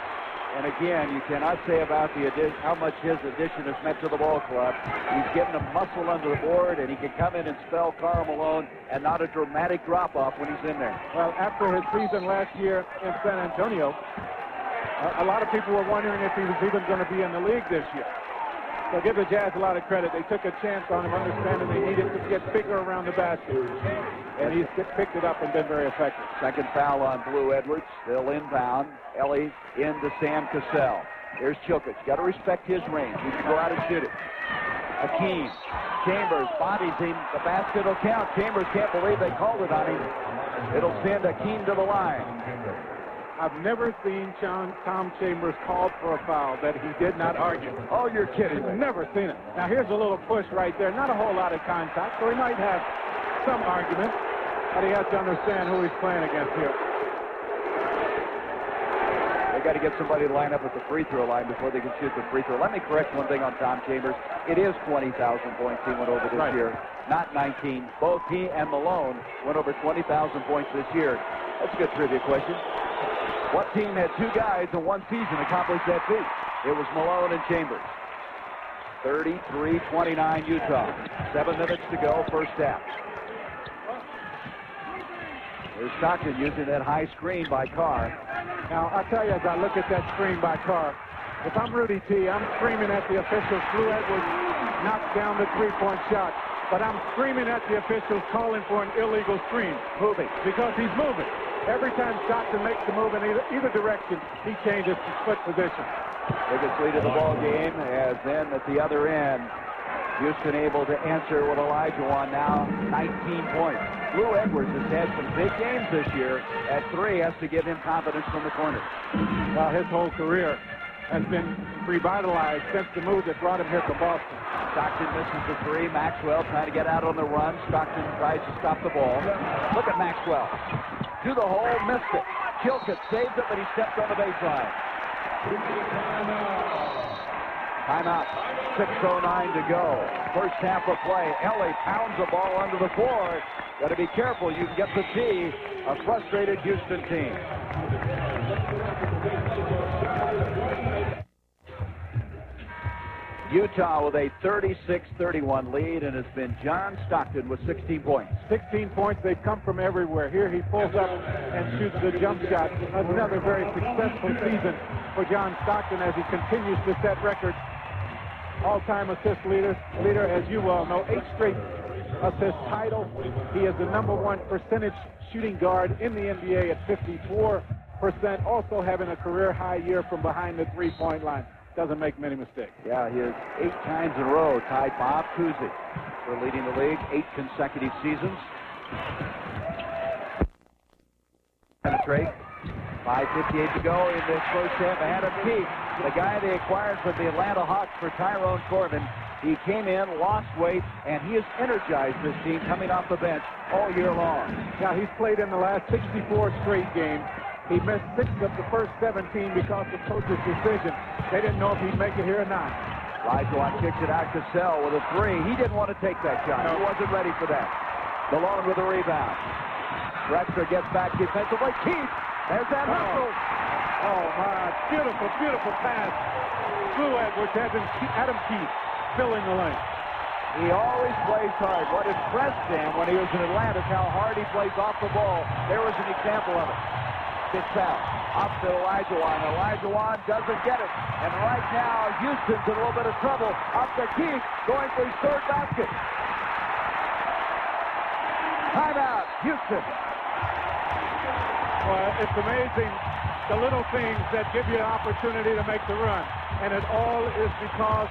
And again, you cannot say about how much his addition has meant to the ball club. He's getting a muscle under the board, and he can come in and spell Karl Malone, and not a dramatic drop-off when he's in there. Well, after his season last year in San Antonio, a lot of people were wondering if he was even going to be in the league this year. So give the Jazz a lot of credit. They took a chance on him, understanding they needed to get bigger around the basket. And he's picked it up and been very effective. Second foul on Blue Edwards. Still inbound. Ellie into Sam Cassell. Here's Chilkich. Got to respect his range. He can go out and shoot it. Hakeem. Chambers bodies him. The basket will count. Chambers can't believe they called it on him. It'll send Hakeem to the line. I've never seen Tom Chambers called for a foul that he did not argue. Oh, you're kidding me. Never seen it. Now, here's a little push right there. Not a whole lot of contact, so he might have some argument, but he has to understand who he's playing against here. They got to get somebody to line up at the free throw line before they can shoot the free throw. Let me correct one thing on Tom Chambers. It is 20,000 points he went over this year, not 19. Both he and Malone went over 20,000 points this year. That's a good trivia question. What team had two guys in one season accomplish that feat? It was Malone and Chambers. 33-29 Utah. 7 minutes to go, first half. There's Stockton using that high screen by Carr. Now, I tell you, as I look at that screen by Carr, if I'm Rudy T, I'm screaming at the officials. Blue Edwards knocked down the three-point shot, but I'm screaming at the officials calling for an illegal screen. Moving. Because he's moving. Every time Stockton makes a move in either direction, he changes to split position. Biggest lead of the ball game, as then at the other end, Houston able to answer with Olajuwon now 19 points. Blue Edwards has had some big games this year. At 3, has to give him confidence from the corner. Well, his whole career has been revitalized since the move that brought him here to Boston. Stockton misses the 3. Maxwell trying to get out on the run. Stockton tries to stop the ball. Look at Maxwell. To the hole, missed it. Chilkett saves it, but he stepped on the baseline. Timeout. 6:09 to go. First half of play. Ellie pounds the ball under the floor. Got to be careful. You can get to see a frustrated Houston team. Utah with a 36-31 lead, and it's been John Stockton with 16 points. 16 points. They come from everywhere. Here he pulls up and shoots the jump shot. Another very successful season for John Stockton as he continues to set records. All-time assist leader, as you well know, 8 straight assist titles. He is the #1 percentage shooting guard in the NBA at 54%. Also having a career-high year from behind the three-point line. Doesn't make many mistakes. Yeah, he has 8 times in a row tied Bob Cousy for leading the league 8 consecutive seasons. Penetrate. 5:58 to go in this first half. Adam Keefe, the guy they acquired from the Atlanta Hawks for Tyrone Corbin. He came in, lost weight, and he has energized this team coming off the bench all year long. Now, he's played in the last 64 straight games. He missed 6 of the first 17 because of coach's decision. They didn't know if he'd make it here or not. Olajuwon kicks it out. Cassell with a 3. He didn't want to take that shot. No. He wasn't ready for that. Malone with a rebound. Drexler gets back defensively. Keith, there's that hustle. Oh, my. Beautiful, beautiful pass. Blue Edwards having Adam Keefe filling the lane. He always plays hard. What impressed him when he was in Atlanta is how hard he plays off the ball. There was an example of it. Gets out. Up to Olajuwon. Olajuwon doesn't get it. And right now, Houston's in a little bit of trouble. Up to Keith, going for his 3rd basket. Timeout, Houston. Well, it's amazing the little things that give you an opportunity to make the run. And it all is because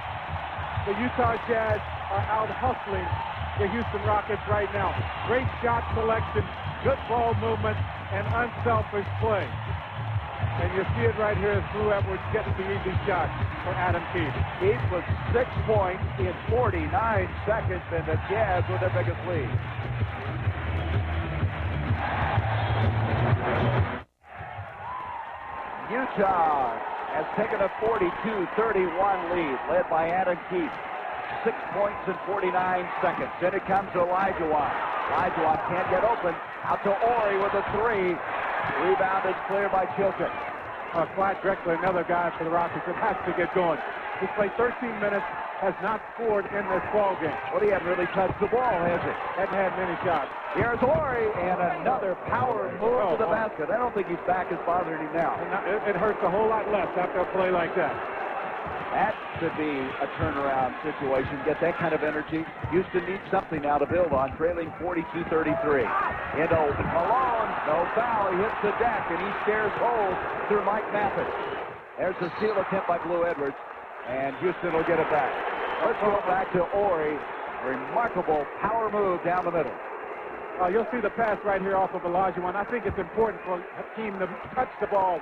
the Utah Jazz are out hustling the Houston Rockets right now. Great shot selection, good ball movement, and unselfish play. And you see it right here as Blue Edwards getting the easy shot for Adam Keefe. Keith with 6 points in 49 seconds, and the Jazz with their biggest lead. Utah has taken a 42-31 lead, led by Adam Keefe. 6 points in 49 seconds. Then it comes to Olajuwon. Olajuwon can't get open. Out to Ori with a 3. Rebound is cleared by Chilkett. Clyde Drexler, another guy for the Rockets that has to get going. He's played 13 minutes, has not scored in this ball game. Well, he hasn't really touched the ball, has he? Hasn't had many shots. Here's Ori, and another power move to the basket. I don't think his back is bothering him now. It hurts a whole lot less after a play like that. That could be a turnaround situation. Get that kind of energy. Houston needs something now to build on, trailing 42-33. Into Malone, no foul. He hits the deck, and he scares holes through Mike Mathis. There's a steal attempt by Blue Edwards, and Houston will get it back. Let's go back to Ori. Remarkable power move down the middle. You'll see the pass right here off of Olajuwon. I think it's important for Hakeem to touch the ball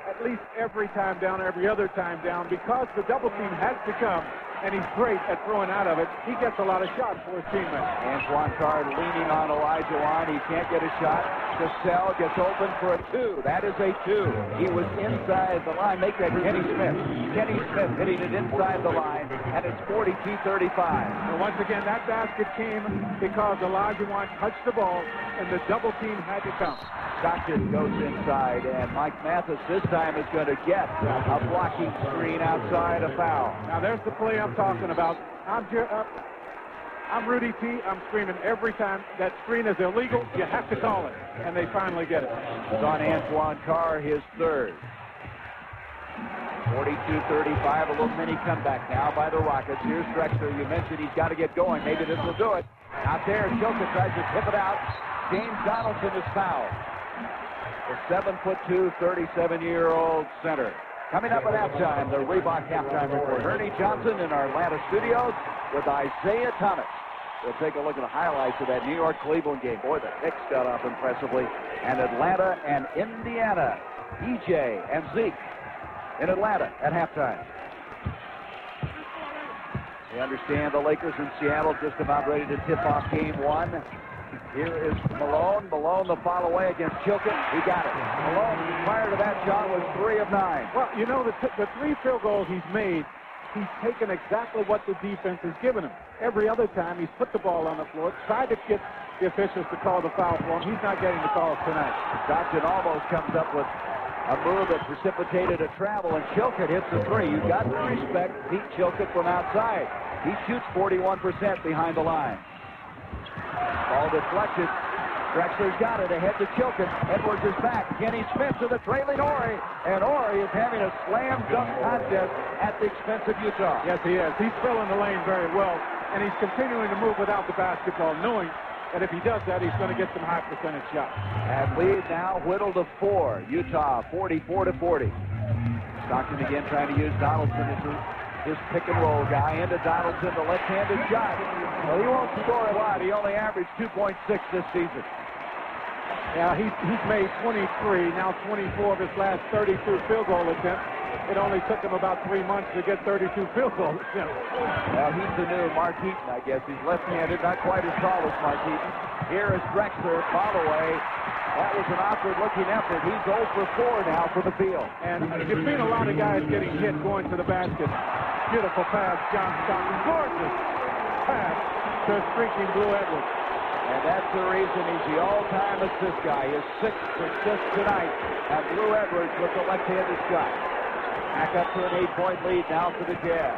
at least every time down, every other time down, because the double team has to come, and he's great at throwing out of it. He gets a lot of shots for his teammates. Antoine Card leaning on Olajuwon. He can't get a shot. Cassell gets open for a two. That is a two. He was inside the line. Make that Kenny Smith. Kenny Smith hitting it inside the line, and it's 42-35. And once again, that basket came because Olajuwon touched the ball, and the double team had to come. Stockton goes inside, and Mike Mathis this time is going to get a blocking screen outside, a foul. Now there's the play I'm talking about. I'm Rudy T. I'm screaming every time that screen is illegal. You have to call it, and they finally get it. It's on Antoine Carr, his third. 42-35, a little mini comeback now by the Rockets. Here's Drexler. You mentioned he's got to get going. Maybe this will do it. Out there, Jokic tries to tip it out. James Donaldson is fouled. The 7'2", 37-year-old center. Coming up at halftime, the Reebok halftime report. Ernie Johnson in our Atlanta studios with Isaiah Thomas. We'll take a look at the highlights of that New York-Cleveland game. Boy, the Knicks got off impressively. And Atlanta and Indiana. EJ and Zeke in Atlanta at halftime. We understand the Lakers in Seattle just about ready to tip off game one. Here is Malone. Malone the follow away against Chilcott. He got it. Malone, prior to that shot, was 3 of 9. Well, you know, the 3 field goals he's made, he's taken exactly what the defense has given him. Every other time, he's put the ball on the floor, tried to get the officials to call the foul for him. He's not getting the calls tonight. Stockton almost comes up with a move that precipitated a travel, and Chilcott hits the 3. You've got to respect Pete Chilcott from outside. He shoots 41% behind the line. Ball deflected. Drexler's got it ahead to Chilcott. Edwards is back. Kenny Smith to the trailing Ori. And Ori is having a slam dunk contest at the expense of Utah. Yes, he is. He's filling the lane very well. And he's continuing to move without the basketball, knowing that if he does that, he's going to get some high percentage shots. And lead now whittled to 4. Utah 44-40. Stockton again trying to use Donaldson as his pick and roll guy. Into Donaldson, the left-handed shot. Well, he won't score a lot. He only averaged 2.6 this season. Yeah, he's made 23, now 24 of his last 32 field goal attempts. It only took him about 3 months to get 32 field goal attempts. Well, he's the new Mark Heaton, I guess. He's left-handed, not quite as tall as Mark Heaton. Here is Drexler, follow away. That was an awkward-looking effort. He's 0 for 4 now for the field. And you've seen a lot of guys getting hit going to the basket. Beautiful pass, John Stockton. Gorgeous pass to streaking Blue Edwards. And that's the reason he's the all-time assist guy. His 6th assist tonight. And Blue Edwards with the left-handed shot. Back up to an 8-point lead now for the Jazz.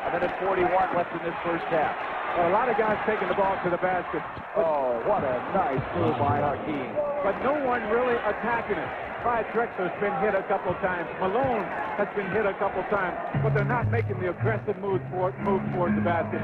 A minute 41 left in this first half. Well, a lot of guys taking the ball to the basket. Oh, what a nice move by Hakeem. But no one really attacking it. Clyde Drexler's been hit a couple times. Malone has been hit a couple times. But they're not making the aggressive move towards the basket.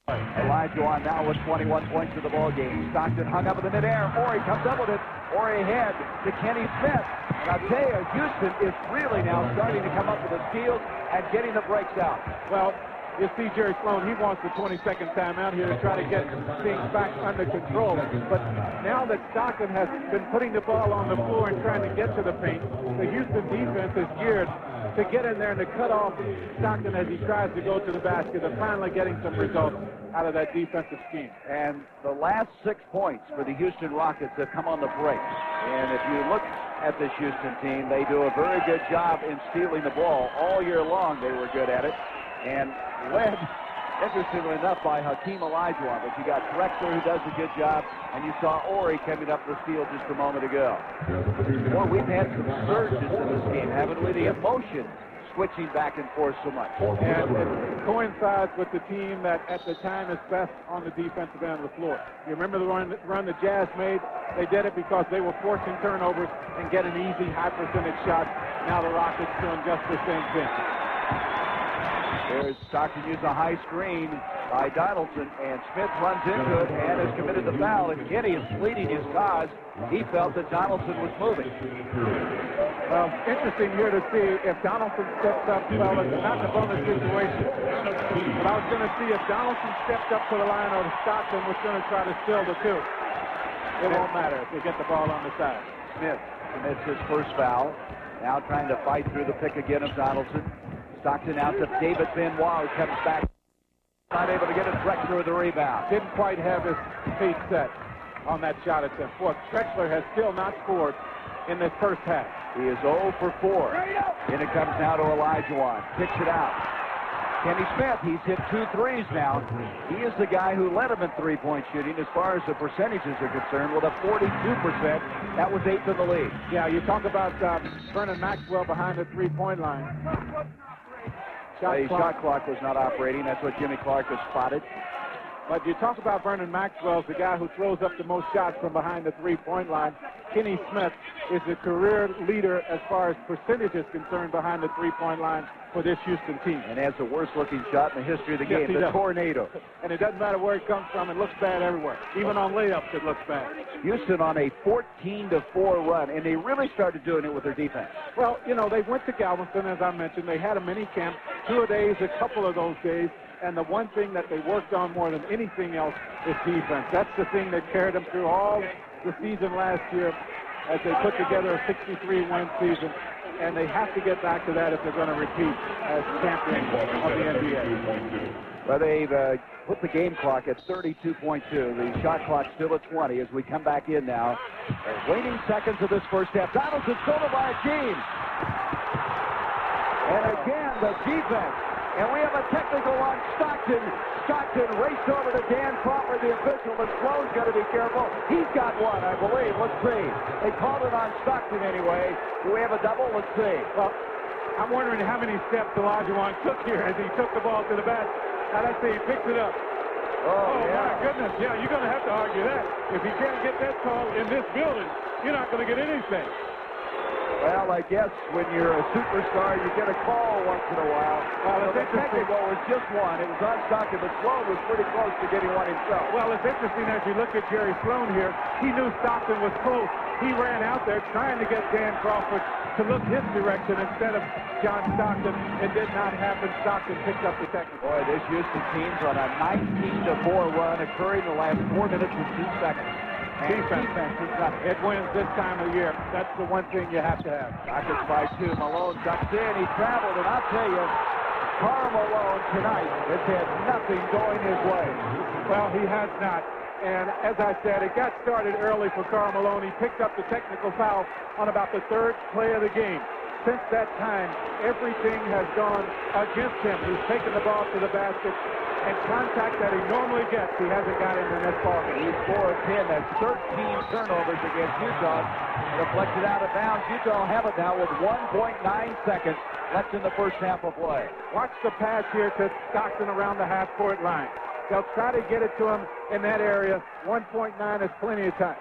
Olajuwon now with 21 points in the ball game. Stockton hung up in the midair. Ori comes up with it. Ori ahead to Kenny Smith. And I'll tell you, Houston is really now starting to come up with the steals and getting the breaks out. Well, you see Jerry Sloan, he wants the 22nd timeout here to try to get things back under control. But now that Stockton has been putting the ball on the floor and trying to get to the paint, the Houston defense is geared to get in there and to cut off Stockton as he tries to go to the basket. They're finally getting some results out of that defensive scheme. And the last 6 points for the Houston Rockets have come on the break. And if you look at this Houston team, they do a very good job in stealing the ball. All year long they were good at it. And led, interestingly enough, by Hakeem Olajuwon. But you got Drexler, who does a good job, and you saw Ori coming up the steal just a moment ago. Boy, we've had some surges in this game, haven't we? The emotion switching back and forth so much. And it coincides with the team that at the time is best on the defensive end of the floor. You remember the run the Jazz made? They did it because they were forcing turnovers and getting easy high percentage shots. Now the Rockets doing just the same thing. There's Stockton used a high screen by Donaldson, and Smith runs into it and has committed the foul. And Kenny is pleading his cause. He felt that Donaldson was moving. Well, interesting here to see if Donaldson steps up. Well, it's not a bonus situation. But I was going to see if Donaldson stepped up to the line or Stockton was going to try to steal the two. It won't matter if they get the ball on the side. Smith commits his first foul. Now trying to fight through the pick again of Donaldson. Stockton out to David Benoit, who comes back. Not able to get it. Drexler with the rebound. Didn't quite have his feet set on that shot attempt. Boy, Drexler has still not scored in this first half. He is 0 for 4. And it comes now to Olajuwon. Kicks it out. Kenny Smith, he's hit 2 threes now. He is the guy who led him in three-point shooting as far as the percentages are concerned with a 42%. That was 8th in the league. Yeah, you talk about Vernon Maxwell behind the three-point line. Shot clock was not operating. That's what Jimmy Clark has spotted. But you talk about Vernon Maxwell as the guy who throws up the most shots from behind the three-point line. Kenny Smith is the career leader as far as percentage is concerned behind the three-point line for this Houston team. And has the worst-looking shot in the history of the game, the tornado. And it doesn't matter where it comes from. It looks bad everywhere. Even on layups, it looks bad. Houston on a 14-4 run, and they really started doing it with their defense. Well, you know, they went to Galveston, as I mentioned. They had a mini camp, 2 days, a couple of those days. And the one thing that they worked on more than anything else is defense. That's the thing that carried them through all the season last year as they put together a 63-win season. And they have to get back to that if they're going to repeat as champions of the NBA. Well, they've put the game clock at 32.2. The shot clock still at 20 as we come back in now. Waning seconds of this first half. Donaldson stolen by Akeem. And again, the defense. And we have a technical on Stockton. Stockton raced over to Dan Crawford, the official, and Sloan's got to be careful. He's got one, I believe. Let's see. They called it on Stockton anyway. Do we have a double? Let's see. Well, I'm wondering how many steps Olajuwon took here as he took the ball to the basket. Now, let's see. He picks it up. Oh yeah. My goodness. Yeah, you're going to have to argue that. If you can't get that call in this building, you're not going to get anything. Well, I guess when you're a superstar, you get a call once in a while. Well, the technical was just one. It was on Stockton, but Sloan was pretty close to getting one himself. Well, it's interesting as you look at Jerry Sloan here. He knew Stockton was close. He ran out there trying to get Dan Crawford to look his direction instead of John Stockton. It did not happen. Stockton picked up the technical. Boy, this Houston team's on a 19-4 run occurring in the last 4 minutes and 2 seconds. And defense is not. It wins this time of year. That's the one thing you have to have. Rockets by 2. Malone ducks in. He traveled, and I'll tell you, Karl Malone tonight has had nothing going his way. Well, he has not. And as I said, it got started early for Karl Malone. He picked up the technical foul on about the 3rd play of the game. Since that time, everything has gone against him. He's taken the ball to the basket, and contact that he normally gets, he hasn't got in this ball game. He's 4 of 10. That's 13 turnovers against Utah. Deflected out of bounds. Utah have it now with 1.9 seconds left in the first half of play. Watch the pass here to Stockton around the half-court line. They'll try to get it to him in that area. 1.9 is plenty of time.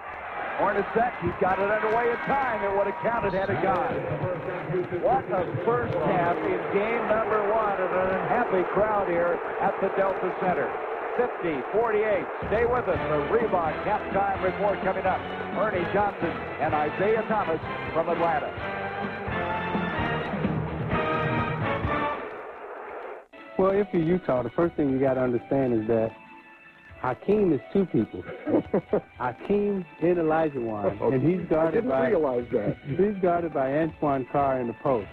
Hornacek, he's got it underway in time. It would have counted had it gone. What a first half in game number 1 and an unhappy crowd here at the Delta Center. 50-48. Stay with us. The Reebok halftime report coming up. Ernie Johnson and Isaiah Thomas from Atlanta. Well, if you're Utah, the first thing you got to understand is that Hakeem is 2 people. Hakeem and Olajuwon, and he's guarded by. I didn't realize that. He's guarded by Antoine Carr in the post,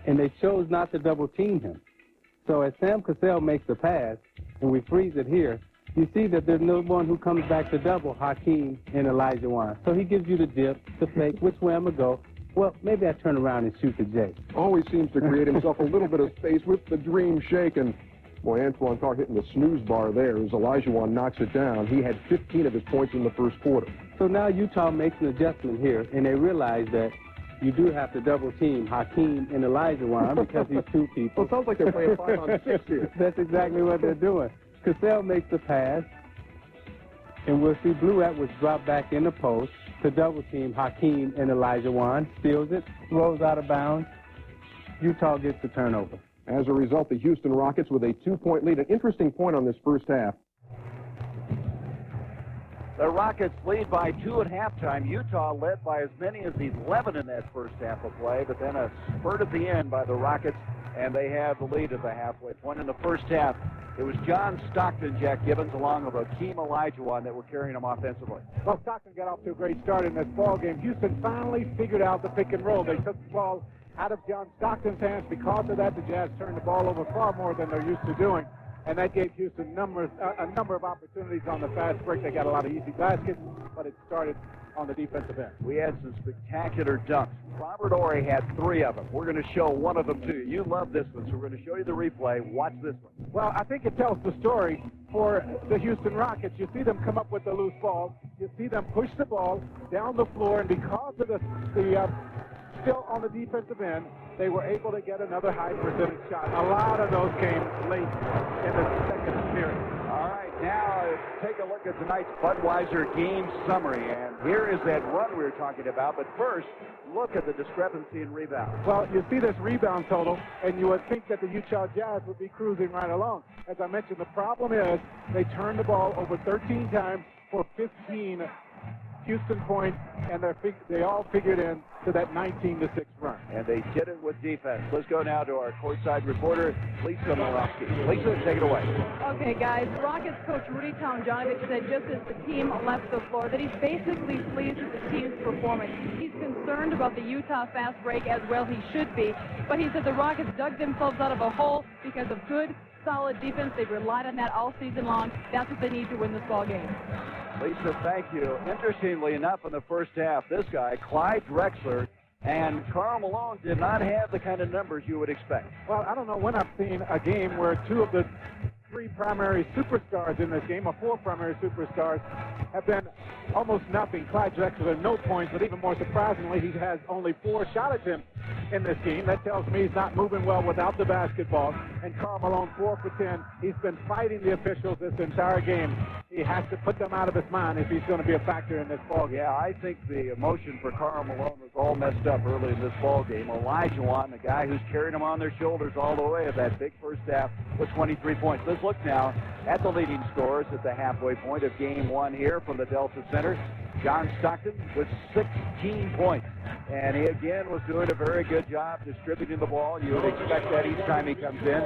and they chose not to double team him. So as Sam Cassell makes the pass, and we freeze it here, you see that there's no one who comes back to double Hakeem and Olajuwon. So he gives you the dip, the fake, which way I'm gonna go. Well, maybe I turn around and shoot the J. Always seems to create himself a little bit of space with the dream shake, and boy, Antoine Carr hitting the snooze bar there as Olajuwon knocks it down. He had 15 of his points in the first quarter. So now Utah makes an adjustment here, and they realize that you do have to double team Hakeem and Olajuwon because he's 2 people. Well, it sounds like they're playing 5-on-6 here. That's exactly what they're doing. Cassell makes the pass, and we'll see Blue Atwood drop back in the post to double team Hakeem and Olajuwon. Steals it, rolls out of bounds. Utah gets the turnover. As a result, the Houston Rockets with a 2-point lead. An interesting point on this first half. The Rockets lead by 2 at halftime. Utah led by as many as 11 in that first half of play, but then a spurt at the end by the Rockets, and they have the lead at the halfway point. In the first half, it was John Stockton, Jack Gibbons, along with Akeem Olajuwon that were carrying them offensively. Well, Stockton got off to a great start in this ball game. Houston finally figured out the pick and roll. They took the ball out of John Stockton's hands. Because of that, the Jazz turned the ball over far more than they're used to doing. And that gave Houston a number of opportunities on the fast break. They got a lot of easy baskets, but it started on the defensive end. We had some spectacular dunks. Robert Horry had 3 of them. We're going to show one of them to you. You love this one, so we're going to show you the replay. Watch this one. Well, I think it tells the story for the Houston Rockets. You see them come up with the loose ball. You see them push the ball down the floor, and because of the still on the defensive end, they were able to get another high percentage shot. A lot of those came late in the second period. All right, now take a look at tonight's Budweiser game summary. And here is that run we were talking about. But first, look at the discrepancy in rebounds. Well, you see this rebound total, and you would think that the Utah Jazz would be cruising right along. As I mentioned, the problem is they turned the ball over 13 times for 15 Houston points, and they all figured in to that 19-6 run. And they did it with defense. Let's go now to our courtside reporter, Lisa Milowski. Lisa, take it away. Okay, guys. Rockets coach Rudy Tomjanovich said just as the team left the floor that he's basically pleased with the team's performance. He's concerned about the Utah fast break, as well he should be. But he said the Rockets dug themselves out of a hole because of good, solid defense. They've relied on that all season long. That's what they need to win this ball game. Lisa, thank you. Interestingly enough, in the first half, this guy, Clyde Drexler, and Karl Malone did not have the kind of numbers you would expect. Well, I don't know when I've seen a game where 2 of the 3 primary superstars in this game, or 4 primary superstars, have been almost nothing. Clyde Drexler, no points, but even more surprisingly, he has only 4 shot attempts in this game. That tells me he's not moving well without the basketball. And Karl Malone, 4 for 10. He's been fighting the officials this entire game. He has to put them out of his mind if he's going to be a factor in this ball game. Yeah, I think the emotion for Karl Malone was all messed up early in this ball game. Olajuwon, the guy who's carrying them on their shoulders all the way at that big first half with 23 points. Let's look now at the leading scorers at the halfway point of game 1 here from the Delta Center. John Stockton with 16 points. And he again was doing a very good job distributing the ball. You would expect that each time he comes in.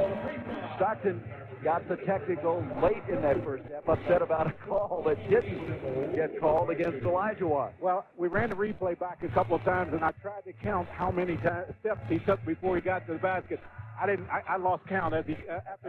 Stockton got the technical late in that first half, upset about a call that didn't get called against Olajuwon. Well, we ran the replay back a couple of times, and I tried to count how many steps he took before he got to the basket. I lost count after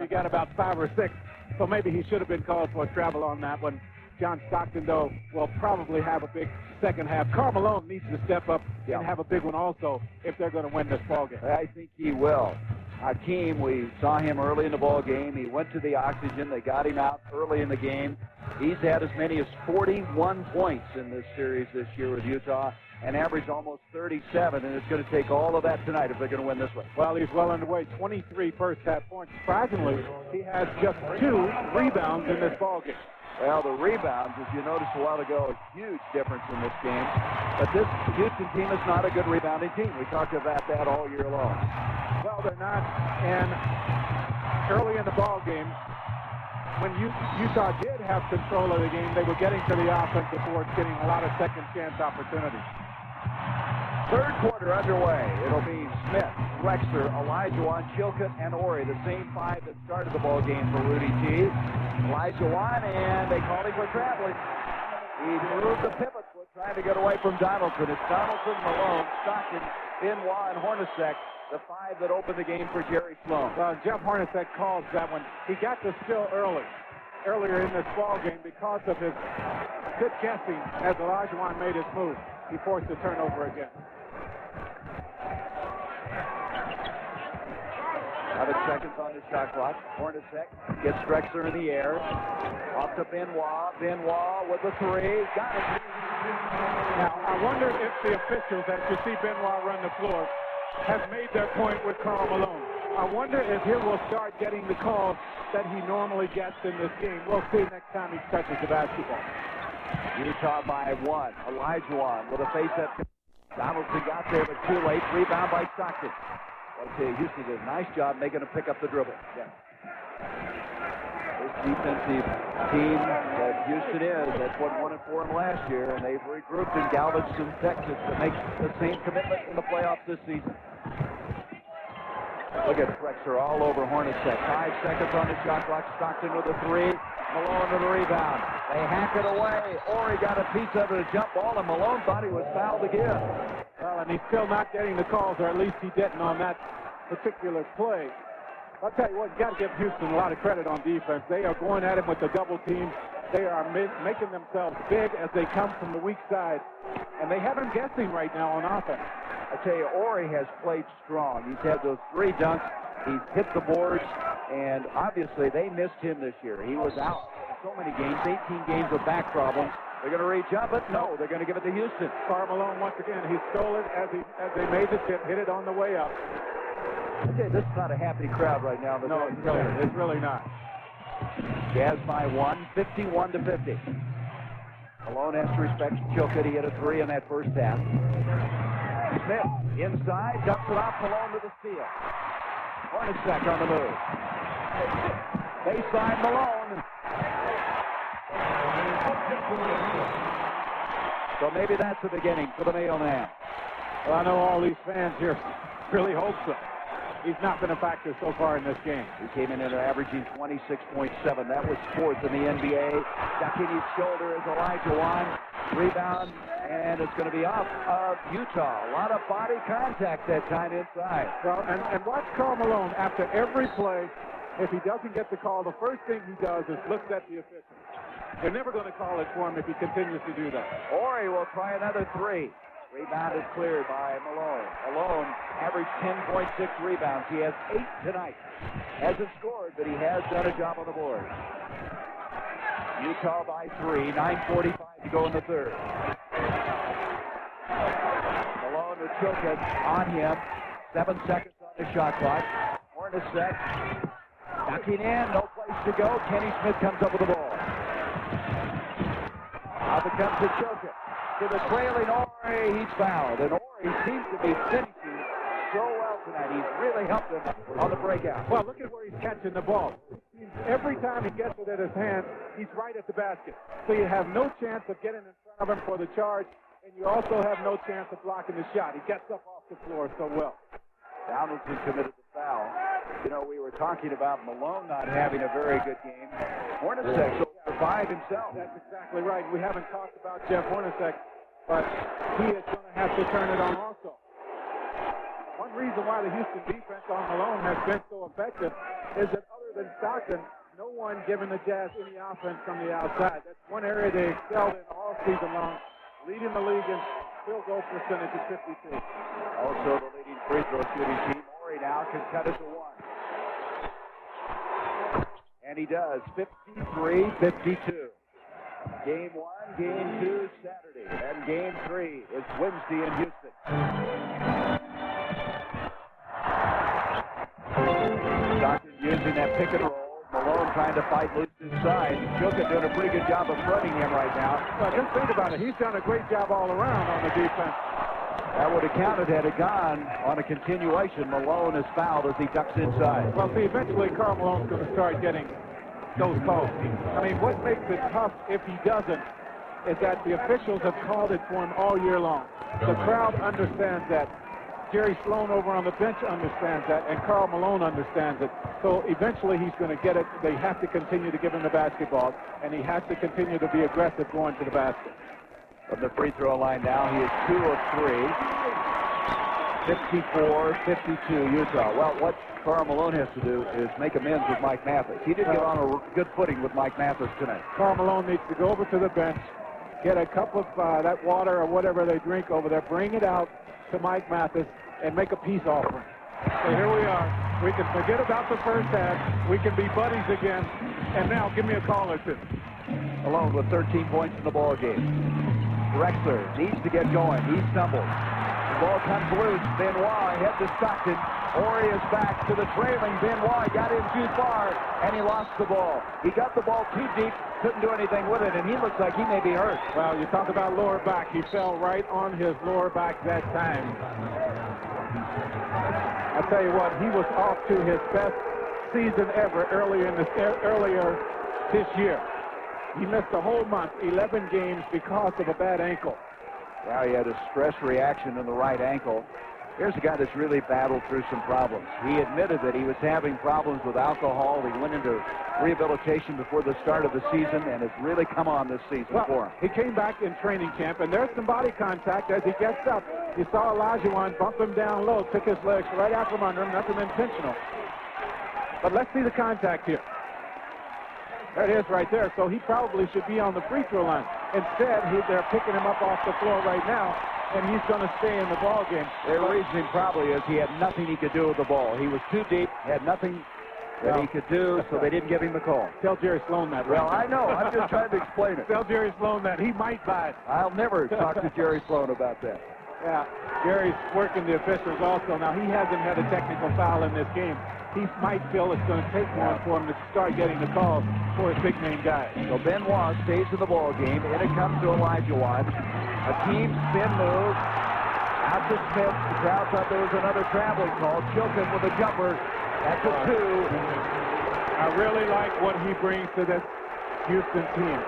he got about 5 or 6. So maybe he should have been called for a travel on that one. John Stockton, though, will probably have a big second half. Karl Malone needs to step up and have a big one also if they're going to win this ball game. I think he will. Hakeem, we saw him early in the ball game. He went to the oxygen. They got him out early in the game. He's had as many as 41 points in this series this year with Utah and averaged almost 37, and it's going to take all of that tonight if they're going to win this one. Well, he's well underway. 23 first-half points. Surprisingly, he has just 2 rebounds in this ball game. Well, the rebounds, as you noticed a while ago, a huge difference in this game. But this Houston team is not a good rebounding team. We talked about that all year long. Well, they're not. And early in the ball game, when Utah did have control of the game, they were getting to the offensive board, getting a lot of second-chance opportunities. Third quarter underway. It'll be Smith, Drexler, Olajuwon, Chilcutt, and Horry, the same 5 that started the ball game for Rudy T. Olajuwon, and they called him for traveling. He moved the pivot foot, trying to get away from Donaldson. It's Donaldson, Malone, Stockton, Benoit, and Hornacek, the 5 that opened the game for Jerry Sloan. Jeff Hornacek calls that one. He got the steal earlier in this ball game because of his good guessing as Olajuwon made his move. He forced the turnover again. 11 seconds on the shot clock. Hornacek gets Drexler in the air. Off to Benoit. Benoit with the 3. Got it. Now, I wonder if the officials, as you see Benoit run the floor, have made their point with Karl Malone. I wonder if he will start getting the calls that he normally gets in this game. We'll see next time he touches the basketball. Utah by 1. Olajuwon with a face-up. Donaldson got there, but too late. Rebound by Stockton. Okay, Houston did a nice job making him pick up the dribble. Yeah. This defensive team that Houston is, that's what 1-4 in last year, and they've regrouped in Galveston, Texas to make the same commitment in the playoffs this season. Look at Drexler all over Hornacek. 5 seconds on the shot clock. Stockton with a 3. Malone with a rebound. They hack it away. Ori got a piece of it, a jump ball, and Malone thought he was fouled again. Well, and he's still not getting the calls, or at least he didn't on that particular play. I'll tell you what, you got to give Houston a lot of credit on defense. They are going at him with the double team. They are making themselves big as they come from the weak side. And they have him guessing right now on offense. I tell you, Ori has played strong. He's had those 3 dunks. He's hit the boards. And obviously, they missed him this year. He was out so many games, 18 games with back problems. They're going to reach up, but no, they're going to give it to Houston. Karl Malone, once again, he stole it as they made the tip, hit it on the way up. Okay, this is not a happy crowd right now. No, it's really not. Jazz by 1, 51-50. Malone has to respect Chilcutt. He hit a 3 in that first half. Smith inside, dumps it off. Malone with the steal. Hornacek on the move. Baseline Malone. So maybe that's the beginning for the mailman. Well, I know all these fans here really hope so. He's not been a factor so far in this game. He came in at averaging 26.7. That was 4th in the NBA. Ducking his shoulder is Elijah Wan. Rebound, and it's going to be off of Utah. A lot of body contact that time inside. Well, and watch Karl Malone after every play. If he doesn't get the call, the first thing he does is looks at the officials. They're never going to call it for him if he continues to do that. Ori will try another 3. Rebound is cleared by Malone. Malone averaged 10.6 rebounds. He has 8 tonight. Hasn't scored, but he has done a job on the board. Utah by 3. 9:45 to go in the third. Malone with Chilcutt on him. 7 seconds on the shot clock. Hornacek ducking in. No place to go. Kenny Smith comes up with the ball. Now it comes to Chilcutt. To the trailing Ori, he's fouled. And Ori seems to be finishing so well tonight. He's really helped him on the breakout. Well, look at where he's catching the ball. Every time he gets it at his hand, he's right at the basket. So you have no chance of getting in front of him for the charge, and you also have no chance of blocking the shot. He gets up off the floor so well. Donaldson committed the foul. You know, we were talking about Malone not having a very good game. Hornacek survived himself. That's exactly right. We haven't talked about Jeff Hornacek, but he is going to have to turn it on also. One reason why the Houston defense on Malone has been so effective is that other than Stockton, no one giving the Jazz any offense from the outside. That's one area they excelled in all season long, leading the league in field goal percentage at 52. Also the leading free throw shooting team. Ori now can cut it to 1. And he does. 53-52. Game 1, Game 2 Saturday, and Game 3 is Wednesday in Houston. Stockton using that pick and roll. Malone trying to fight loose inside. Chilcutt doing a pretty good job of fronting him right now. Well, just think about it. He's done a great job all around on the defense. That would have counted had it gone on a continuation. Malone is fouled as he ducks inside. Well, see, eventually Karl Malone's going to start getting those calls. I mean, what makes it tough if he doesn't is that the officials have called it for him all year long. The crowd understands that. Jerry Sloan over on the bench understands that, and Karl Malone understands it. So eventually he's going to get it. They have to continue to give him the basketball, and he has to continue to be aggressive going to the basket. From the free throw line now, he is 2 of 3. 54-52 Utah. Well, what Karl Malone has to do is make amends with Mike Mathis. He didn't get on a good footing with Mike Mathis tonight. Karl Malone needs to go over to the bench, get a cup of that water or whatever they drink over there, bring it out to Mike Mathis, and make a peace offering. So here we are. We can forget about the first half. We can be buddies again. And now give me a call or two. Malone with 13 points in the ball game. Drexler needs to get going. He stumbles. The ball comes loose. Benoit head to Stockton. Ori is back to the trailing. Benoit got in too far, and he lost the ball. He got the ball too deep, couldn't do anything with it, and he looks like he may be hurt. Well, you talk about lower back. He fell right on his lower back that time. I I tell you what, he was off to his best season ever earlier this year. He missed a whole month, 11 games, because of a bad ankle. Well, he had a stress reaction in the right ankle. Here's a guy that's really battled through some problems. He admitted that he was having problems with alcohol. He went into rehabilitation before the start of the season, and it's really come on this season for him. He came back in training camp, and there's some body contact as he gets up. You saw Olajuwon bump him down low, took his legs right out from under him. Nothing intentional. But let's see the contact here. There it is right there. So he probably should be on the free throw line. Instead, they're picking him up off the floor right now, and he's going to stay in the ball game. Their reasoning probably is he had nothing he could do with the ball. He was too deep, had nothing that he could do, so they didn't give him the call. Tell Jerry Sloan that. Well, I know. I'm just trying to explain it. Tell Jerry Sloan that. He might buy it. I'll never talk to Jerry Sloan about that. Yeah, Jerry's working the officials also. Now, he hasn't had a technical foul in this game. He might feel it's going to take one for him to start getting the calls for his big-name guy. So Benoit stays in the ball game. In it comes to Olajuwon. A team spin move. Out to Smith. The crowd thought there was another traveling call. Chilton with a jumper. That's a 2. I really like what he brings to this Houston team.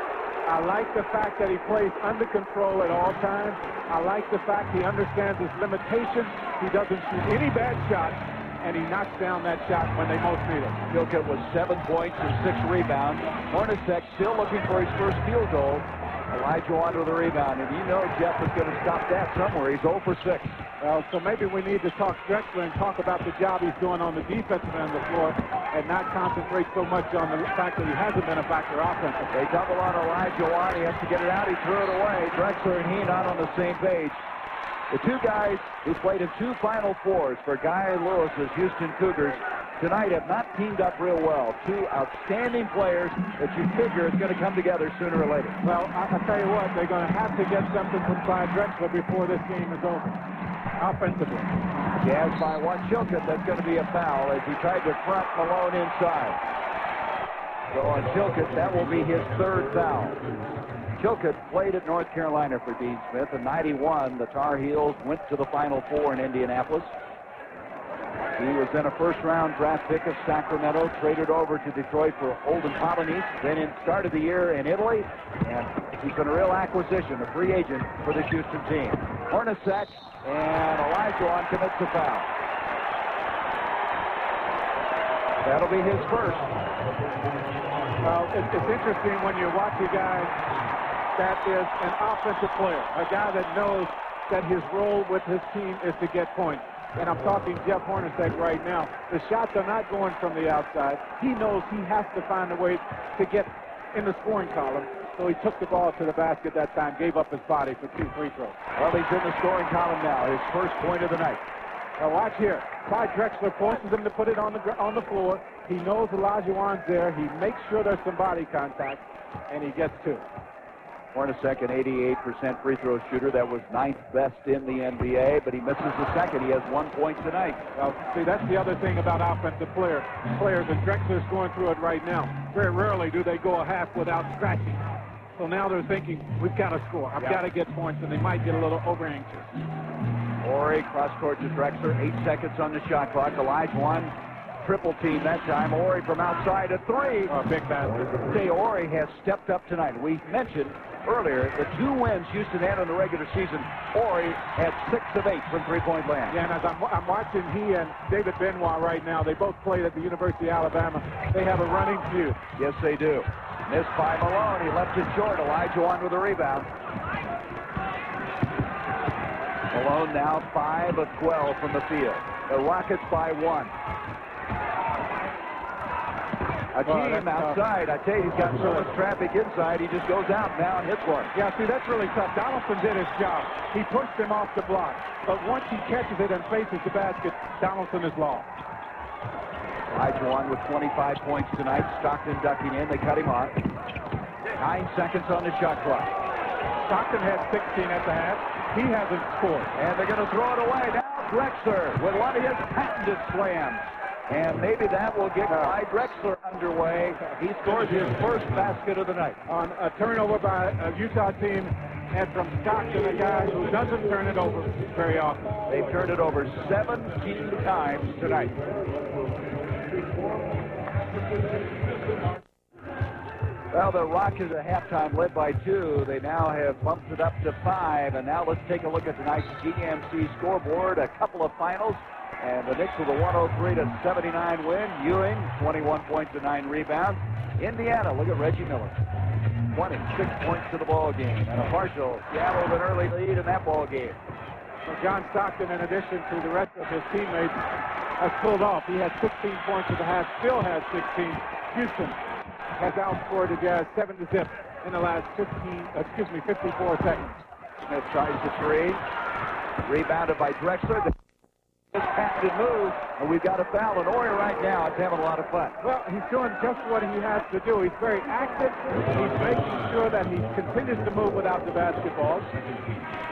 I like the fact that he plays under control at all times. I like the fact he understands his limitations. He doesn't shoot any bad shots, and he knocks down that shot when they most need it. Chilton with 7 points and 6 rebounds. Hornacek still looking for his first field goal. Olajuwon with a rebound, and you know Jeff is going to stop that somewhere. He's 0 for 6. Well, so maybe we need to talk Drexler and talk about the job he's doing on the defensive end of the floor and not concentrate so much on the fact that he hasn't been a factor offensively. They double on Olajuwon. He has to get it out. He threw it away. Drexler and he not on the same page. The two guys who played in 2 Final Fours for Guy Lewis's Houston Cougars tonight have not teamed up real well. 2 outstanding players that you figure is going to come together sooner or later. Well, I'll tell you what, they're going to have to get something from Clyde Drexler before this game is over. Offensively. Jazz by 1. Chilton, that's going to be a foul as he tried to front Malone inside. So on Chilton, that will be his 3rd foul. Chilton played at North Carolina for Dean Smith. In '91, the Tar Heels went to the Final Four in Indianapolis. He was then a first-round draft pick of Sacramento, traded over to Detroit for Olden Polynice, then started the year in Italy, and he's been a real acquisition, a free agent for the Houston team. Hornacek and Olajuwon commits a foul. That'll be his first. Well, it's interesting when you watch a guy that is an offensive player, a guy that knows that his role with his team is to get points. And I'm talking Jeff Hornacek right now. The shots are not going from the outside. He knows he has to find a way to get in the scoring column. So he took the ball to the basket that time, gave up his body for 2 free throws. Well, he's in the scoring column now, his first point of the night. Now watch here. Clyde Drexler forces him to put it on the floor. He knows Olajuwon's there. He makes sure there's some body contact, and he gets 2. Hornacek, an 88% free throw shooter. That was 9th best in the NBA, but he misses the second. He has 1 point tonight. Well, see, that's the other thing about offensive players, and Drexler's going through it right now. Very rarely do they go a half without scratching. So now they're thinking, we've got to score. I've got to get points, and they might get a little over-anxious. Horry cross-court to Drexler. 8 seconds on the shot clock. Olajuwon triple team that time. Horry from outside, a 3. Oh, big basket. Say Horry has stepped up tonight. We mentioned earlier the 2 wins Houston had in the regular season. Horry had 6 of 8 from three-point land. Yeah, and as I'm watching he and David Benoit right now, they both played at the University of Alabama. They have a running feud. Yes, they do. Missed by Malone. He left it short. Olajuwon with a rebound. Malone now 5 of 12 from the field. The Rockets by 1. Hakeem outside. I tell you, he's got so much traffic inside, he just goes out now and hits one. Yeah, see, that's really tough. Donaldson did his job. He pushed him off the block. But once he catches it and faces the basket, Donaldson is lost. Olajuwon with 25 points tonight. Stockton ducking in. They cut him off. 9 seconds on the shot clock. Stockton had 16 at the half. He hasn't scored. And they're going to throw it away. Now Drexler with one of his patented slams. And maybe that will get Clyde Drexler underway. He scores his first basket of the night. On a turnover by a Utah team and from Stockton, a guy who doesn't turn it over very often. They've turned it over 17 times tonight. Well, the Rockets at halftime led by 2. They now have bumped it up to 5. And now let's take a look at tonight's GMC scoreboard. A couple of finals. And the Knicks with a 103-79 win. Ewing, 21 points and 9 rebounds. Indiana, look at Reggie Miller. 26 points to the ball game. And a partial. Seattle with an early lead in that ball game. Well, John Stockton, in addition to the rest of his teammates, has pulled off. He had 16 points at the half, still has 16. Houston has outscored the Jazz 7-0 in the last 54 seconds. Smith tries the 3. Rebounded by Drexler. This patented move, and we've got a foul. And Ori right now is having a lot of fun. Well, he's doing just what he has to do. He's very active. He's making sure that he continues to move without the basketball.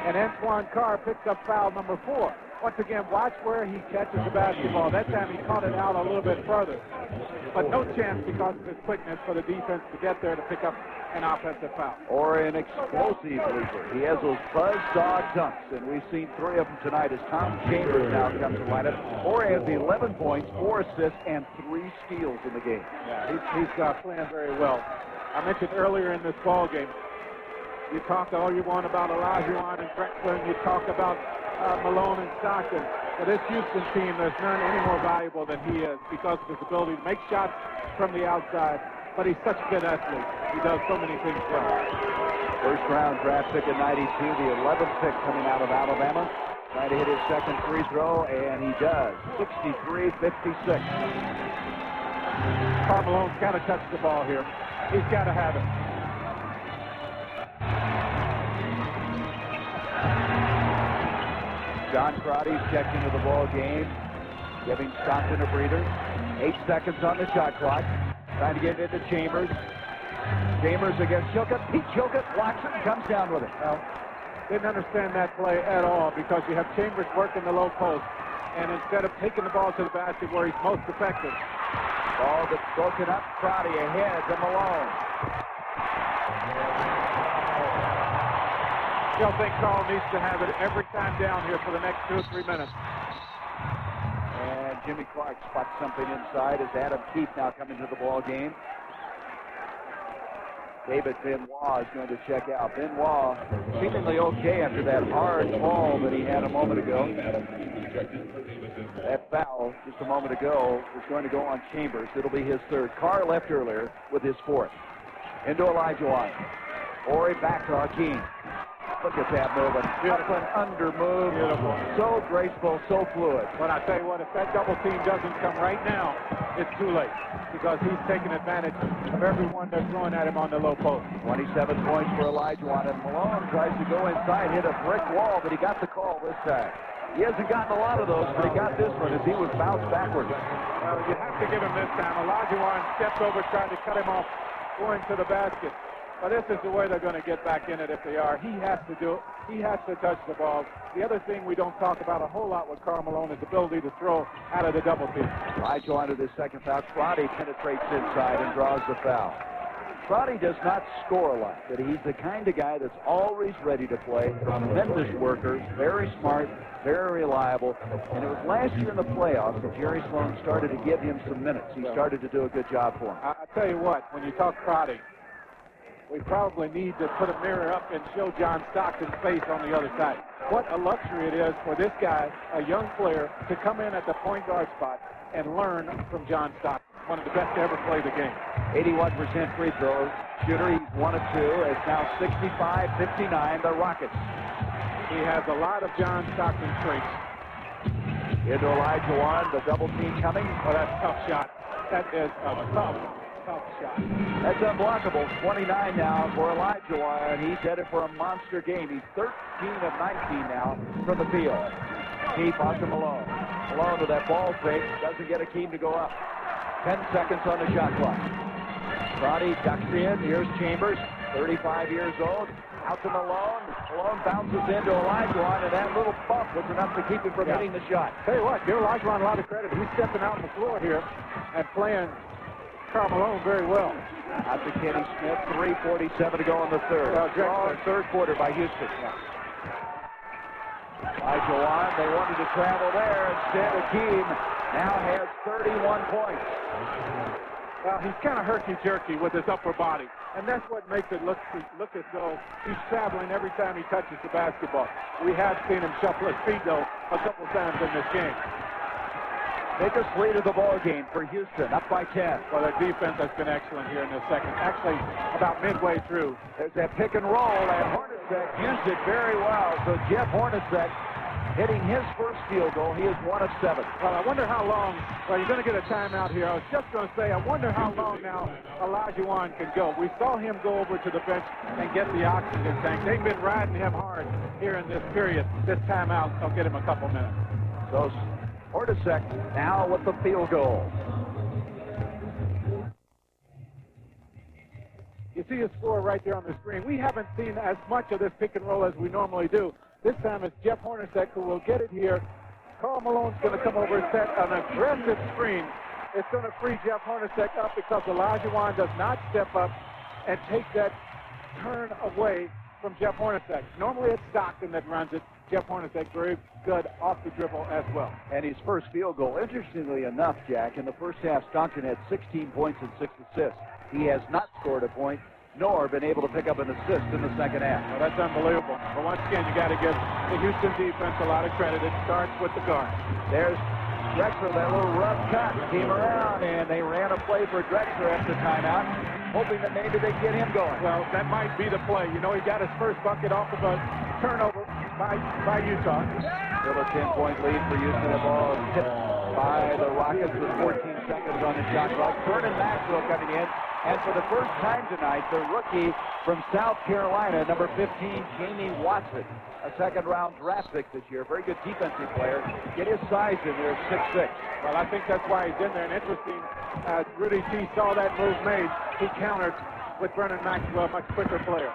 And Antoine Carr picks up foul number 4. Once again, watch where he catches the basketball. That time he caught it out a little bit further. But no chance because of his quickness for the defense to get there to pick up an offensive foul. Or an explosive leaper. He has those buzzsaw dunks, and we've seen 3 of them tonight as Tom Chambers now comes to lineup. Or has 11 points, 4 assists, and 3 steals in the game. Yeah, he's playing very well. I mentioned earlier in this ball game, you talk all you want about Olajuwon and Drexler, and you talk about Malone and Stockton. For this Houston team, there's none any more valuable than he is because of his ability to make shots from the outside. But he's such a good athlete. He does so many things well. First round draft pick in 92, the 11th pick coming out of Alabama. Trying to hit his second free throw, and he does. 63-56. Karl Malone's got to touch the ball here. He's got to have it. John Crotty's checked into the ball game, giving Stockton a breather. 8 seconds on the shot clock. Trying to get it into Chambers. Chambers against Chilcutt. Pete Chilcutt blocks it and comes down with it. Well, didn't understand that play at all because you have Chambers working the low post. And instead of taking the ball to the basket where he's most effective. Ball that's broken up. Crotty ahead to Malone. Still think Carl needs to have it every time down here for the next 2 or 3 minutes. And Jimmy Clark spots something inside as Adam Keefe now coming to the ball game. David Benoit is going to check out. Benoit seemingly okay after that hard fall that he had a moment ago. That foul just a moment ago is going to go on Chambers. It'll be his 3rd. Carr left earlier with his 4th. Into Olajuwon. Ori back to Hakeem. Look at that movement. Up and under move. Beautiful. So graceful, so fluid. But I tell you what, if that double team doesn't come right now, it's too late because he's taking advantage of everyone that's throwing at him on the low post. 27 points for Olajuwon, and Malone tries to go inside, hit a brick wall, but he got the call this time. He hasn't gotten a lot of those, but he got this one as he was bounced backwards. Well, you have to give him this time. Olajuwon stepped over trying to cut him off going to the basket. But this is the way they're going to get back in it if they are. He has to do it. He has to touch the ball. The other thing we don't talk about a whole lot with Karl Malone is the ability to throw out of the double team. Olajuwon to the second foul. Crotty penetrates inside and draws the foul. Crotty does not score a lot, but he's the kind of guy that's always ready to play. Tremendous worker, very smart, very reliable. And it was last year in the playoffs that Jerry Sloan started to give him some minutes. He started to do a good job for him. I tell you what, when you talk Crotty, we probably need to put a mirror up and show John Stockton's face on the other side. What a luxury it is for this guy, a young player, to come in at the point guard spot and learn from John Stockton, one of the best to ever play the game. 81% free throw shooter. He's 1 of 2. It's now 65-59, the Rockets. He has a lot of John Stockton traits. Into Olajuwon, the double team coming. Oh, that's a tough shot. That is a tough shot. That's unblockable. 29 now for Olajuwon. He's headed for a monster game. He's 13 of 19 now from the field. Keefe on to Malone. Malone with that ball fake. Doesn't get Hakeem to go up. 10 seconds on the shot clock. Crotty ducks in. Here's Chambers, 35 years old. Out to Malone. Malone bounces into Olajuwon, and that little bump was enough to keep him from hitting the shot. Tell you what, give Olajuwon a lot of credit. He's stepping out on the floor here and playing Karl Malone very well. Out to Kenny Smith, 3:47 to go in the third. Strong third quarter by Houston. Olajuwon, they wanted to travel there. Instead, Hakeem now has 31 points. Well, he's kind of herky-jerky with his upper body, and that's what makes it look as though he's traveling every time he touches the basketball. We have seen him shuffle his feet, though, a couple times in this game. Biggest lead of the ball game for Houston, up by 10. Well, their defense has been excellent here in this second. Actually, about midway through. There's that pick and roll, and Hornacek used it very well. So Jeff Hornacek hitting his first field goal. He is 1 of 7. Well, I wonder how long. Well, you're going to get a timeout here. I was just going to say, I wonder how long now Olajuwon can go. We saw him go over to the bench and get the oxygen tank. They've been riding him hard here in this period. This timeout will get him a couple minutes. So Hornacek now with the field goal. You see his score right there on the screen. We haven't seen as much of this pick and roll as we normally do. This time it's Jeff Hornacek who will get it here. Karl Malone's going to come over and set an aggressive screen. It's going to free Jeff Hornacek up because Olajuwon does not step up and take that turn away from Jeff Hornacek. Normally it's Stockton that runs it. Jeff Hornacek very good off the dribble as well. And his first field goal, interestingly enough, Jack, in the first half, Stockton had 16 points and 6 assists. He has not scored a point, nor been able to pick up an assist in the second half. Well, that's unbelievable. But once again, you got to give the Houston defense a lot of credit. It starts with the guard. There's Drexler, that little rough cut, came around, and they ran a play for Drexler after timeout, hoping that maybe they'd get him going. Well, that might be the play. You know, he got his first bucket off of a turnover by Utah. Still a 10-point lead for Houston. The ball is tipped by the Rockets with 14 seconds on the shot clock. Vernon Maxwell coming in. And for the first time tonight, the rookie from South Carolina, number 15, Jamie Watson, a second-round draft pick this year. Very good defensive player. Get his size in there, 6'6". Well, I think that's why he's in there. And interesting, Rudy T saw that move made. He countered with Vernon Maxwell, a much quicker player.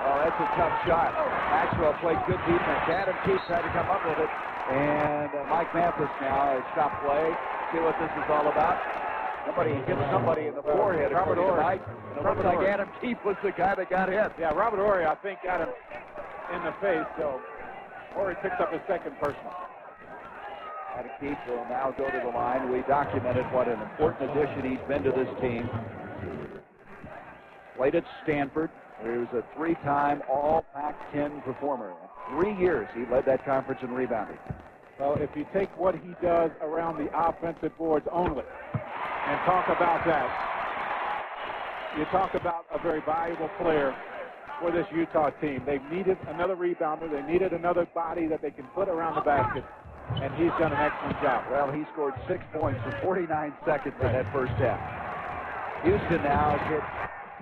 Oh, that's a tough shot. Maxwell played good defense. Adam Keith tried to come up with it. And Mike Mathis now has stopped play. See what this is all about. Somebody hit somebody in the forehead. Robert Horry. It looks like Adam Keith was the guy that got hit. Yeah, Robert Horry, I think, got him in the face. So Horry picks up his second personal. Adam Keith will now go to the line. We documented what an important addition he's been to this team. Played at Stanford. He was a 3-time All-Pac-10 performer. In 3 years, he led that conference in rebounding. Well, if you take what he does around the offensive boards only and talk about that, you talk about a very valuable player for this Utah team. They've needed another rebounder. They needed another body that they can put around the basket, and he's done an excellent job. Well, he scored 6 points in 49 seconds in that first half. Houston now has hit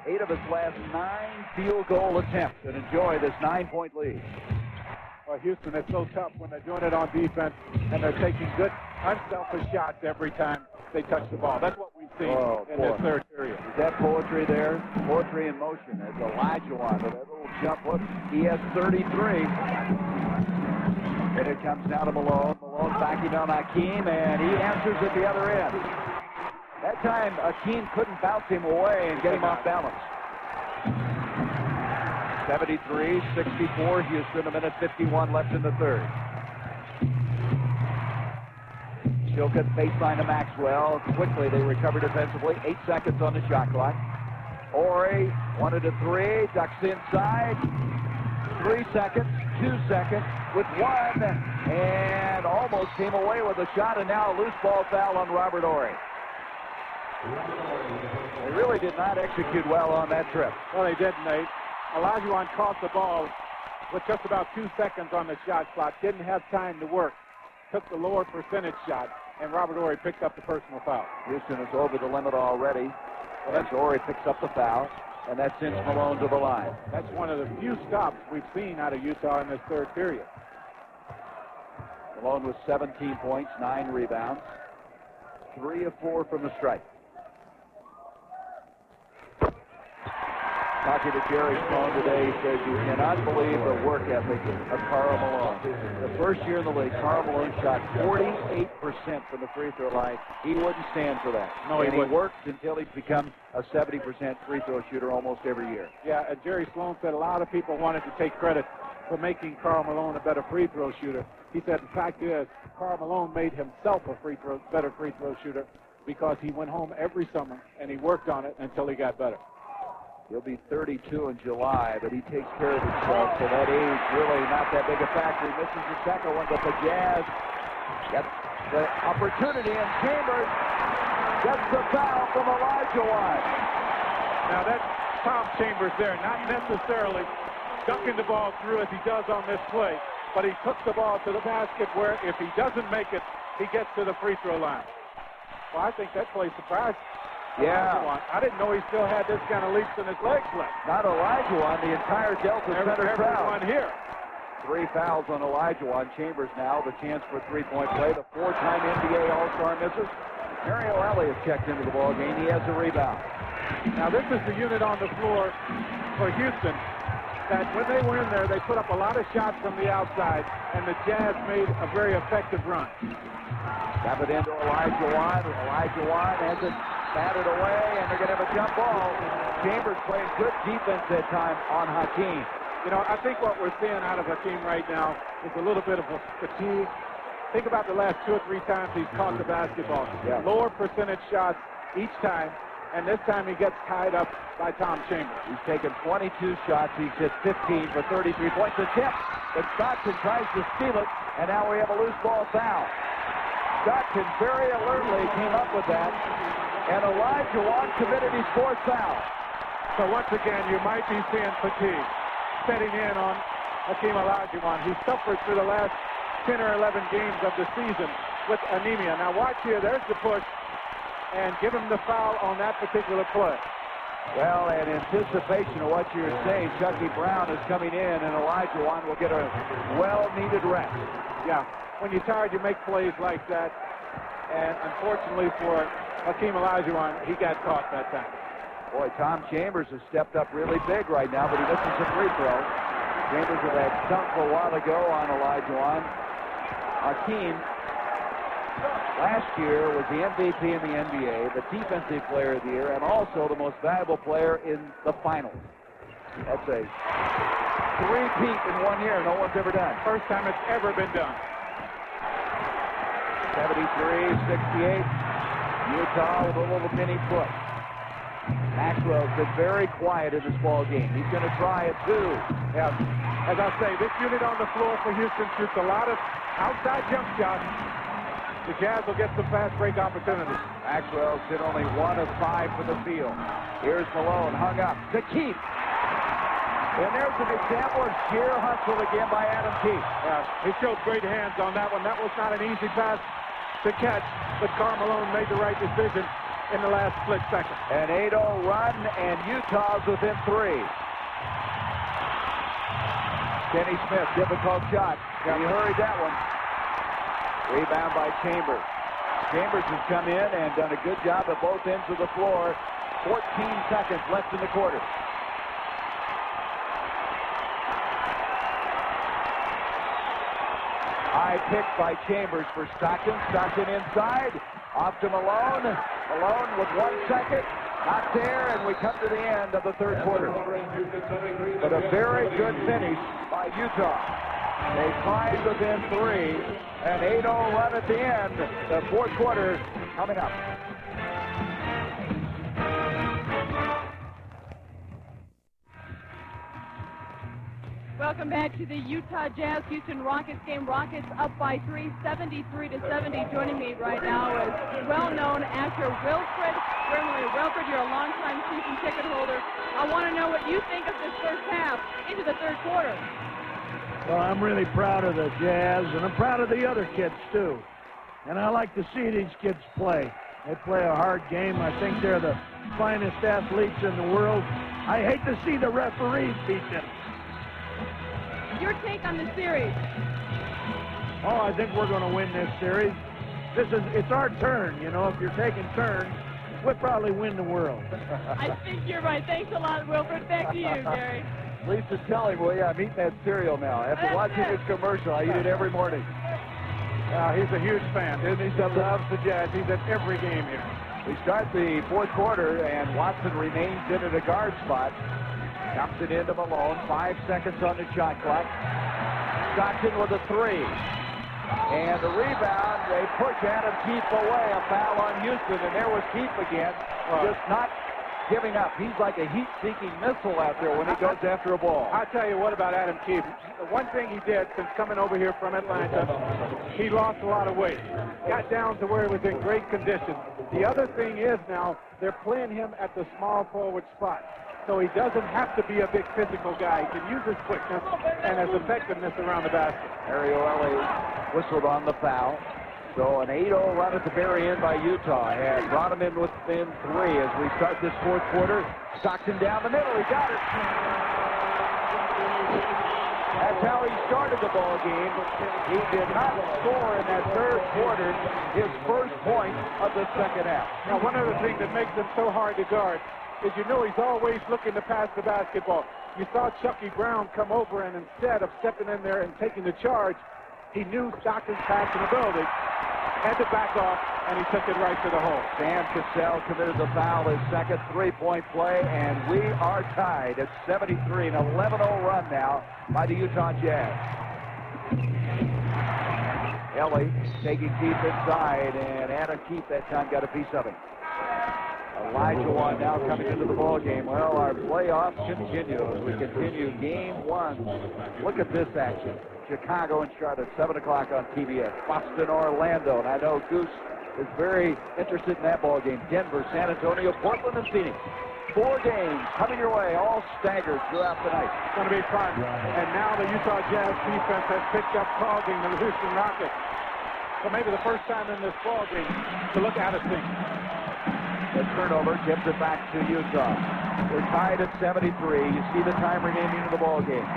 8 of his last 9 field goal attempts and enjoy this 9-point lead. Well, Houston, it's so tough when they're doing it on defense and they're taking good, unselfish shots every time they touch the ball. That's what we've seen in this third period. Is that poetry there? Poetry in motion. As Olajuwon with that little jump hook. He has 33. And it comes down to Malone. Malone backing on Hakeem, and he answers at the other end. That time, Hakeem couldn't bounce him away and get him off balance. 73-64 Houston, a minute 51 left in the third. Shilkut baseline to Maxwell. Quickly they recover defensively. 8 seconds on the shot clock. Horry wanted a 3, ducks inside. 3 seconds, 2 seconds with 1, and almost came away with a shot, and now a loose ball foul on Robert Horry. They really did not execute well on that trip. Well, they didn't, Nate. Olajuwon caught the ball with just about 2 seconds on the shot clock. Didn't have time to work. Took the lower percentage shot, and Robert Horry picked up the personal foul. Houston is over the limit already. As Horry picks up the foul, and that sends Malone to the line. That's one of the few stops we've seen out of Utah in this third period. Malone with 17 points, 9 rebounds, 3 of 4 from the stripe. Talking to Jerry Sloan today, he says you cannot believe the work ethic of Karl Malone. The first year in the league, Karl Malone shot 48% from the free throw line. He wouldn't stand for that. No, he wouldn't. He worked until he's become a 70% free throw shooter almost every year. Yeah, and Jerry Sloan said a lot of people wanted to take credit for making Karl Malone a better free throw shooter. He said the fact is Karl Malone made himself a better free throw shooter because he went home every summer and he worked on it until he got better. He'll be 32 in July, but he takes care of himself, so that age really not that big a factor. He misses the second one, but the Jazz gets the opportunity, and Chambers gets the foul from Olajuwon. Now that's Tom Chambers there, not necessarily ducking the ball through as he does on this play, but he took the ball to the basket where if he doesn't make it, he gets to the free throw line. Well, I think that play surprised. Yeah. I didn't know he still had this kind of leaps in his legs left. Not Olajuwon, the entire Delta Center crowd. Here. 3 fouls on Olajuwon. Chambers now the chance for three-point play. The 4-time NBA All-Star misses. Mario Elliott checked into the ball game. He has the rebound. Now this is the unit on the floor for Houston that when they were in there, they put up a lot of shots from the outside, and the Jazz made a very effective run. Tap it into Olajuwon. Olajuwon has it batted away, and they're going to have a jump ball. Chambers playing good defense that time on Hakeem. You know, I think what we're seeing out of Hakeem right now is a little bit of a fatigue. Think about the last 2 or 3 times he's caught the basketball. Yeah. Lower percentage shots each time, and this time he gets tied up by Tom Chambers. He's taken 22 shots. He's hit 15 for 33 points. A tip, but Stockton tries to steal it, and now we have a loose ball foul. Stockton very alertly came up with that, and Olajuwon committed his 4th foul. So once again, you might be seeing fatigue setting in on Hakeem Olajuwon. He suffered through the last 10 or 11 games of the season with anemia. Now watch here, there's the push, and give him the foul on that particular play. Well, in anticipation of what you're saying, Chucky Brown is coming in, and Olajuwon will get a well-needed rest. Yeah, when you're tired, you make plays like that, and unfortunately for Hakeem Olajuwon, he got caught that time. Boy, Tom Chambers has stepped up really big right now, but he misses a free throw. Chambers with that dunk a while ago on Olajuwon. Hakeem last year was the MVP in the NBA, the Defensive Player of the Year, and also the most valuable player in the finals. That's a three-peat in 1 year. No one's ever done. First time it's ever been done. 73-68. Utah with a little mini push. Maxwell's been very quiet in this ball game. He's going to try it too. Yeah. As I say, this unit on the floor for Houston shoots a lot of outside jump shots. The Jazz will get some fast break opportunities. Maxwell's hit only 1 of 5 for the field. Here's Malone, hung up to Keith. And there's an example of sheer hustle again by Adam Keith. Yeah, he showed great hands on that one. That was not an easy pass to catch, but Karl Malone made the right decision in the last split second. An 8-0 run, and Utah's within 3. Kenny Smith, difficult shot. He hurried that one. Rebound by Chambers. Chambers has come in and done a good job at both ends of the floor. 14 seconds left in the quarter. High pick by Chambers for Stockton. Stockton inside. Off to Malone. Malone with 1 second. Not there, and we come to the end of the third quarter. But a very good finish by Utah. They climbed within 3. An 8-0 run at the end. The fourth quarter coming up. Welcome back to the Utah Jazz Houston Rockets game. Rockets up by 3, 73-70. Joining me right now is well-known actor Wilfred Brimley. Wilfred, you're a longtime season ticket holder. I want to know what you think of this first half into the third quarter. Well, I'm really proud of the Jazz, and I'm proud of the other kids, too. And I like to see these kids play. They play a hard game. I think they're the finest athletes in the world. I hate to see the referees beat them. Your take on the series? Oh, I think we're going to win this series. It's our turn, you know. If you're taking turns, we'll probably win the world. I think you're right. Thanks a lot, Wilfred. Back to you, Gary. Lisa, tell him, will you? I'm eating that cereal now. After watching his commercial, I eat it every morning. He's a huge fan, isn't he? He loves the Jazz. He's at every game here. We start the fourth quarter, and Watson remains in at a guard spot. Dumps it into Malone. 5 seconds on the shot clock. Stockton with a three. And the rebound, they push Adam Keefe away. A foul on Houston, and there was Keefe again. Just not giving up. He's like a heat-seeking missile out there when he goes after a ball. I'll tell you what about Adam Keefe. The one thing he did since coming over here from Atlanta, he lost a lot of weight. Got down to where he was in great condition. The other thing is now, they're playing him at the small forward spot. So he doesn't have to be a big physical guy. He can use his quickness and his effectiveness around the basket. Mario Ellie whistled on the foul. So an 8-0 run at the very end by Utah has brought him in within 3 as we start this fourth quarter. Stockton down the middle. He got it. That's how he started the ball game. He did not score in that third quarter, his first point of the second half. Now, one of the things that makes him so hard to guard is he's always looking to pass the basketball. You saw Chucky Brown come over, and instead of stepping in there and taking the charge, he knew Stockton's passing ability, had to back off, and he took it right to the hole. Sam Cassell committed the foul, his second three-point play, and we are tied at 73, an 11-0 run now by the Utah Jazz. Ellie taking Keefe inside, and Adam Keefe that time got a piece of it. Olajuwon now coming into the ball game. Well, our playoffs continue as we continue game 1. Look at this action. Chicago and Charlotte, 7 o'clock on TBS. Boston, Orlando, and I know Goose is very interested in that ball game. Denver, San Antonio, Portland, and Phoenix. 4 games coming your way, all staggered throughout the night. It's going to be fun. And now the Utah Jazz defense has picked up clogging the Houston Rockets. So maybe the first time in this ball game to look at it thing. The turnover gives it back to Utah. We're tied at 73. You see the time remaining in the ball game.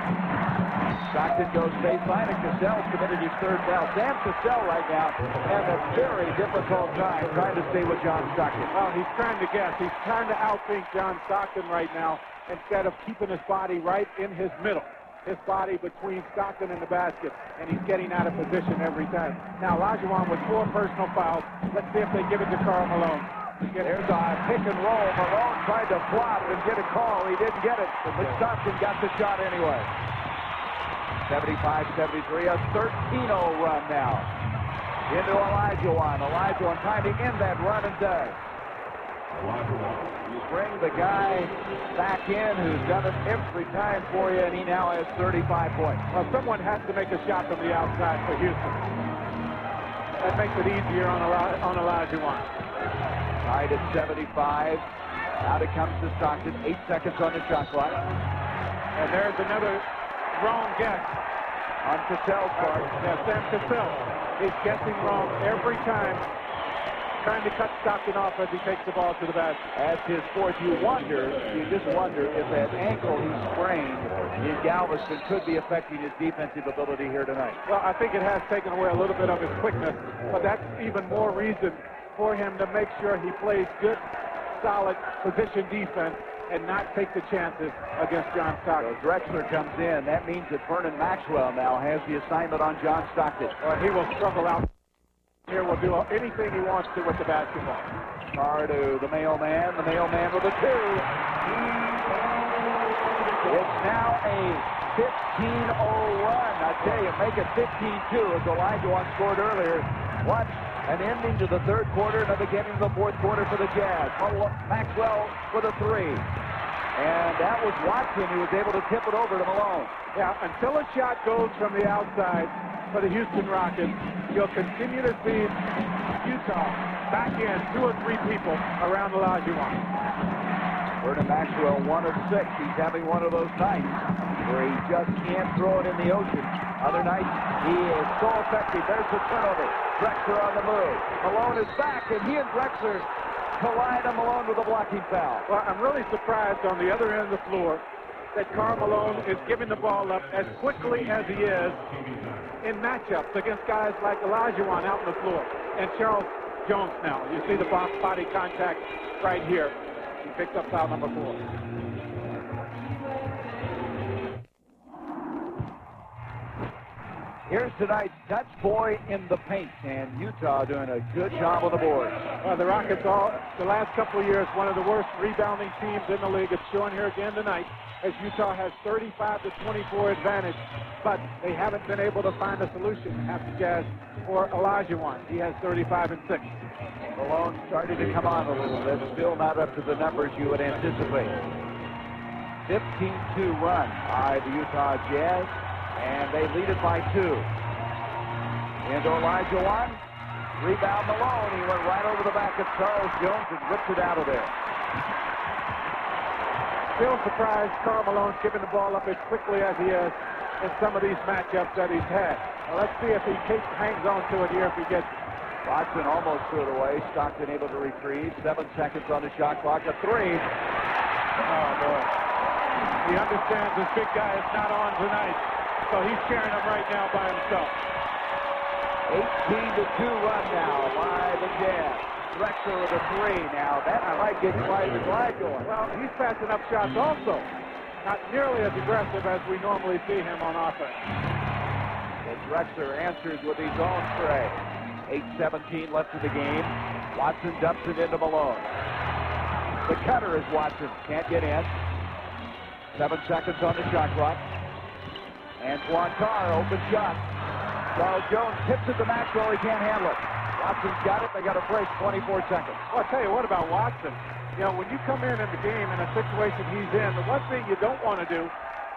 Stockton goes baseline, and Cassell's committed his third foul. Sam Cassell right now has a very difficult time trying to stay with John Stockton. Well, he's trying to guess. He's trying to outthink John Stockton right now instead of keeping his body right in his middle. His body between Stockton and the basket, and he's getting out of position every time. Now, Olajuwon with 4 personal fouls. Let's see if they give it to Karl Malone. There's a pick and roll. Malone tried to flop and get a call. He didn't get it, but Stockton got the shot anyway. 75-73, a 13-0 run now. Into Olajuwon. Olajuwon trying to end that run and does. You bring the guy back in who's done it every time for you, and he now has 35 points. Well, someone has to make a shot from the outside for Houston. That makes it easier on Olajuwon. Tied at 75. Out it comes to Stockton. 8 seconds on the shot clock. And there's another wrong guess on Cassell's part. Yeah, Sam Cassell. He's guessing wrong every time, trying to cut Stockton off as he takes the ball to the basket. As his fourth, you just wonder if that ankle he sprained in Galveston could be affecting his defensive ability here tonight. Well, I think it has taken away a little bit of his quickness, but that's even more reason for him to make sure he plays good, solid position defense and not take the chances against John Stockton. So Drexler comes in. That means that Vernon Maxwell now has the assignment on John Stockton. Well, he will struggle out here. Will do anything he wants to with the basketball. Carr to the mailman with a 2. It's now a 15-0 run. I tell you, make it 15-2 as Olajuwon scored earlier. Once an ending to the third quarter and a beginning of the fourth quarter for the Jazz. Maxwell with a 3. And that was Watson who was able to tip it over to Malone. Yeah, until a shot goes from the outside for the Houston Rockets, you'll continue to see Utah back in 2 or 3 people around Olajuwon. Vernon Maxwell, 1 of 6. He's having one of those nights where he just can't throw it in the ocean. Other nights, he is so effective. There's the turnover. Drexler on the move. Malone is back, and he and Drexler collide on Malone with a blocking foul. Well, I'm really surprised on the other end of the floor that Karl Malone is giving the ball up as quickly as he is in matchups against guys like Olajuwon out on the floor. And Charles, Jones now. You see the body contact right here. He picks up foul number 4. Here's tonight's Dutch boy in the paint, and Utah doing a good job on the board. The Rockets, the last couple of years, one of the worst rebounding teams in the league. It's showing here again tonight as Utah has 35-24 advantage, but they haven't been able to find a solution after Jazz for Olajuwon. He has 35 and 6. Malone starting to come on a little bit, still not up to the numbers you would anticipate. 15-2 run by the Utah Jazz, and they lead it by 2. Into Olajuwon, rebound Malone. He went right over the back of Charles Jones and ripped it out of there. Still surprised Karl Malone's giving the ball up as quickly as he is in some of these matchups that he's had. Well, let's see if he hangs on to it here if he gets it. Watson almost threw it away. Stockton able to retrieve. 7 seconds on the shot clock. A 3. Oh, boy. He understands this big guy is not on tonight, so he's carrying him right now by himself. 18-2 run now by the Jazz. Drexler with a 3 now. That might get Clyde going. Well, he's passing up shots also. Not nearly as aggressive as we normally see him on offense. And Drexler answers with his own tray. 8:17 left in the game. Watson dumps it into Malone. The cutter is Watson. Can't get in. 7 seconds on the shot clock. Antoine Carr, open shot. Charles Jones tips it to Maxwell. He can't handle it. Watson's got it. They got a break. 24 seconds. Well, I'll tell you what about Watson. You know, when you come in the game in a situation he's in, the one thing you don't want to do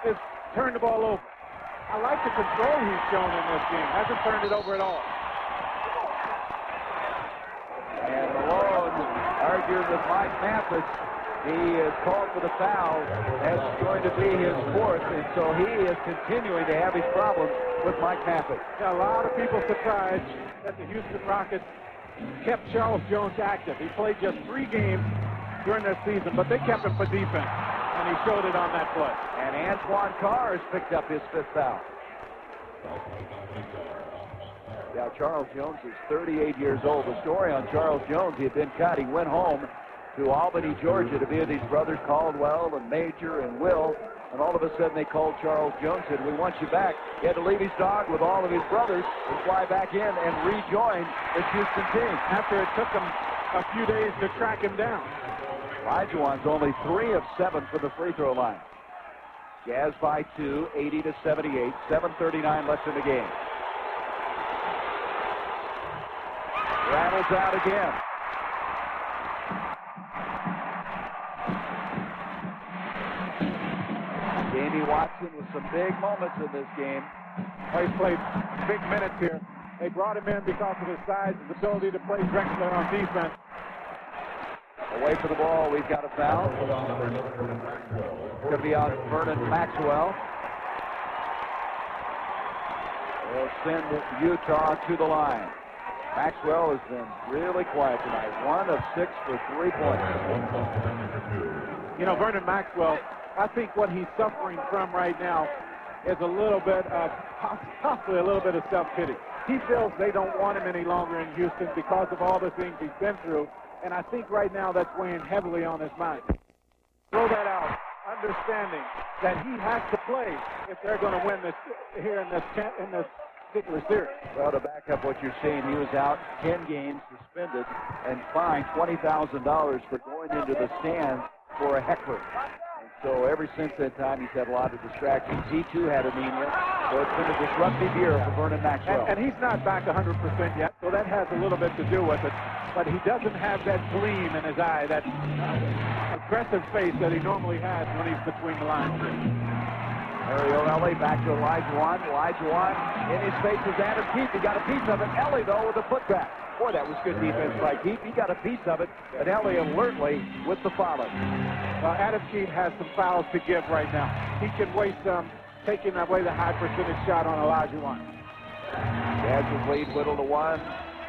is turn the ball over. I like the control he's shown in this game. Hasn't turned it over at all. And Malone arguing with Mike Mathis. He is called for the foul. That's going to be his 4th, and so he is continuing to have his problems with Mike Mathis. Yeah, a lot of people surprised that the Houston Rockets kept Charles Jones active. He played just 3 games during this season, but they kept him for defense, and he showed it on that play. And Antoine Carr has picked up his 5th foul. Now, Charles Jones is 38 years old. The story on Charles Jones, he had been cut. He went home to Albany, Georgia to be with his brothers Caldwell and Major and Will. And all of a sudden they called Charles Jones and said, "We want you back." He had to leave his dog with all of his brothers and fly back in and rejoin the Houston team. After it took him a few days to track him down. Olajuwon's only 3 of 7 for the free throw line. Jazz by 2, 80-78, 7:39 left in the game. Rattles out again. Jamie Watson with some big moments in this game. He's played big minutes here. They brought him in because of his size, his ability to play Drexler on defense. Away for the ball, we've got a foul. It's going to be on Vernon Maxwell. They'll send Utah to the line. Maxwell has been really quiet tonight. 1 of 6 for 3 points. You know, Vernon Maxwell, I think what he's suffering from right now is a little bit of, possibly a little bit of self-pity. He feels they don't want him any longer in Houston because of all the things he's been through. And I think right now that's weighing heavily on his mind. Throw that out, understanding that he has to play if they're going to win this here in this particular series. Well, to back up what you're saying, he was out 10 games, suspended, and fined $20,000 for going into the stands for a heckler. And so ever since that time, he's had a lot of distractions. He too had anemia, so it's been a disruptive year for Vernon Maxwell. And he's not back 100% yet, so that has a little bit to do with it. But he doesn't have that gleam in his eye, that aggressive face that he normally has when he's between the lines. Mario Ellie back to Olajuwon. Olajuwon in his face is Adam Keefe. He got a piece of it. Ellie, though, with a putback. Boy, that was good defense by Keefe. He got a piece of it, and Ellie alertly with the follow. Adam Keefe has some fouls to give right now. He can waste some, taking away the high percentage shot on Olajuwon. Jazz has lead Whittle to 1,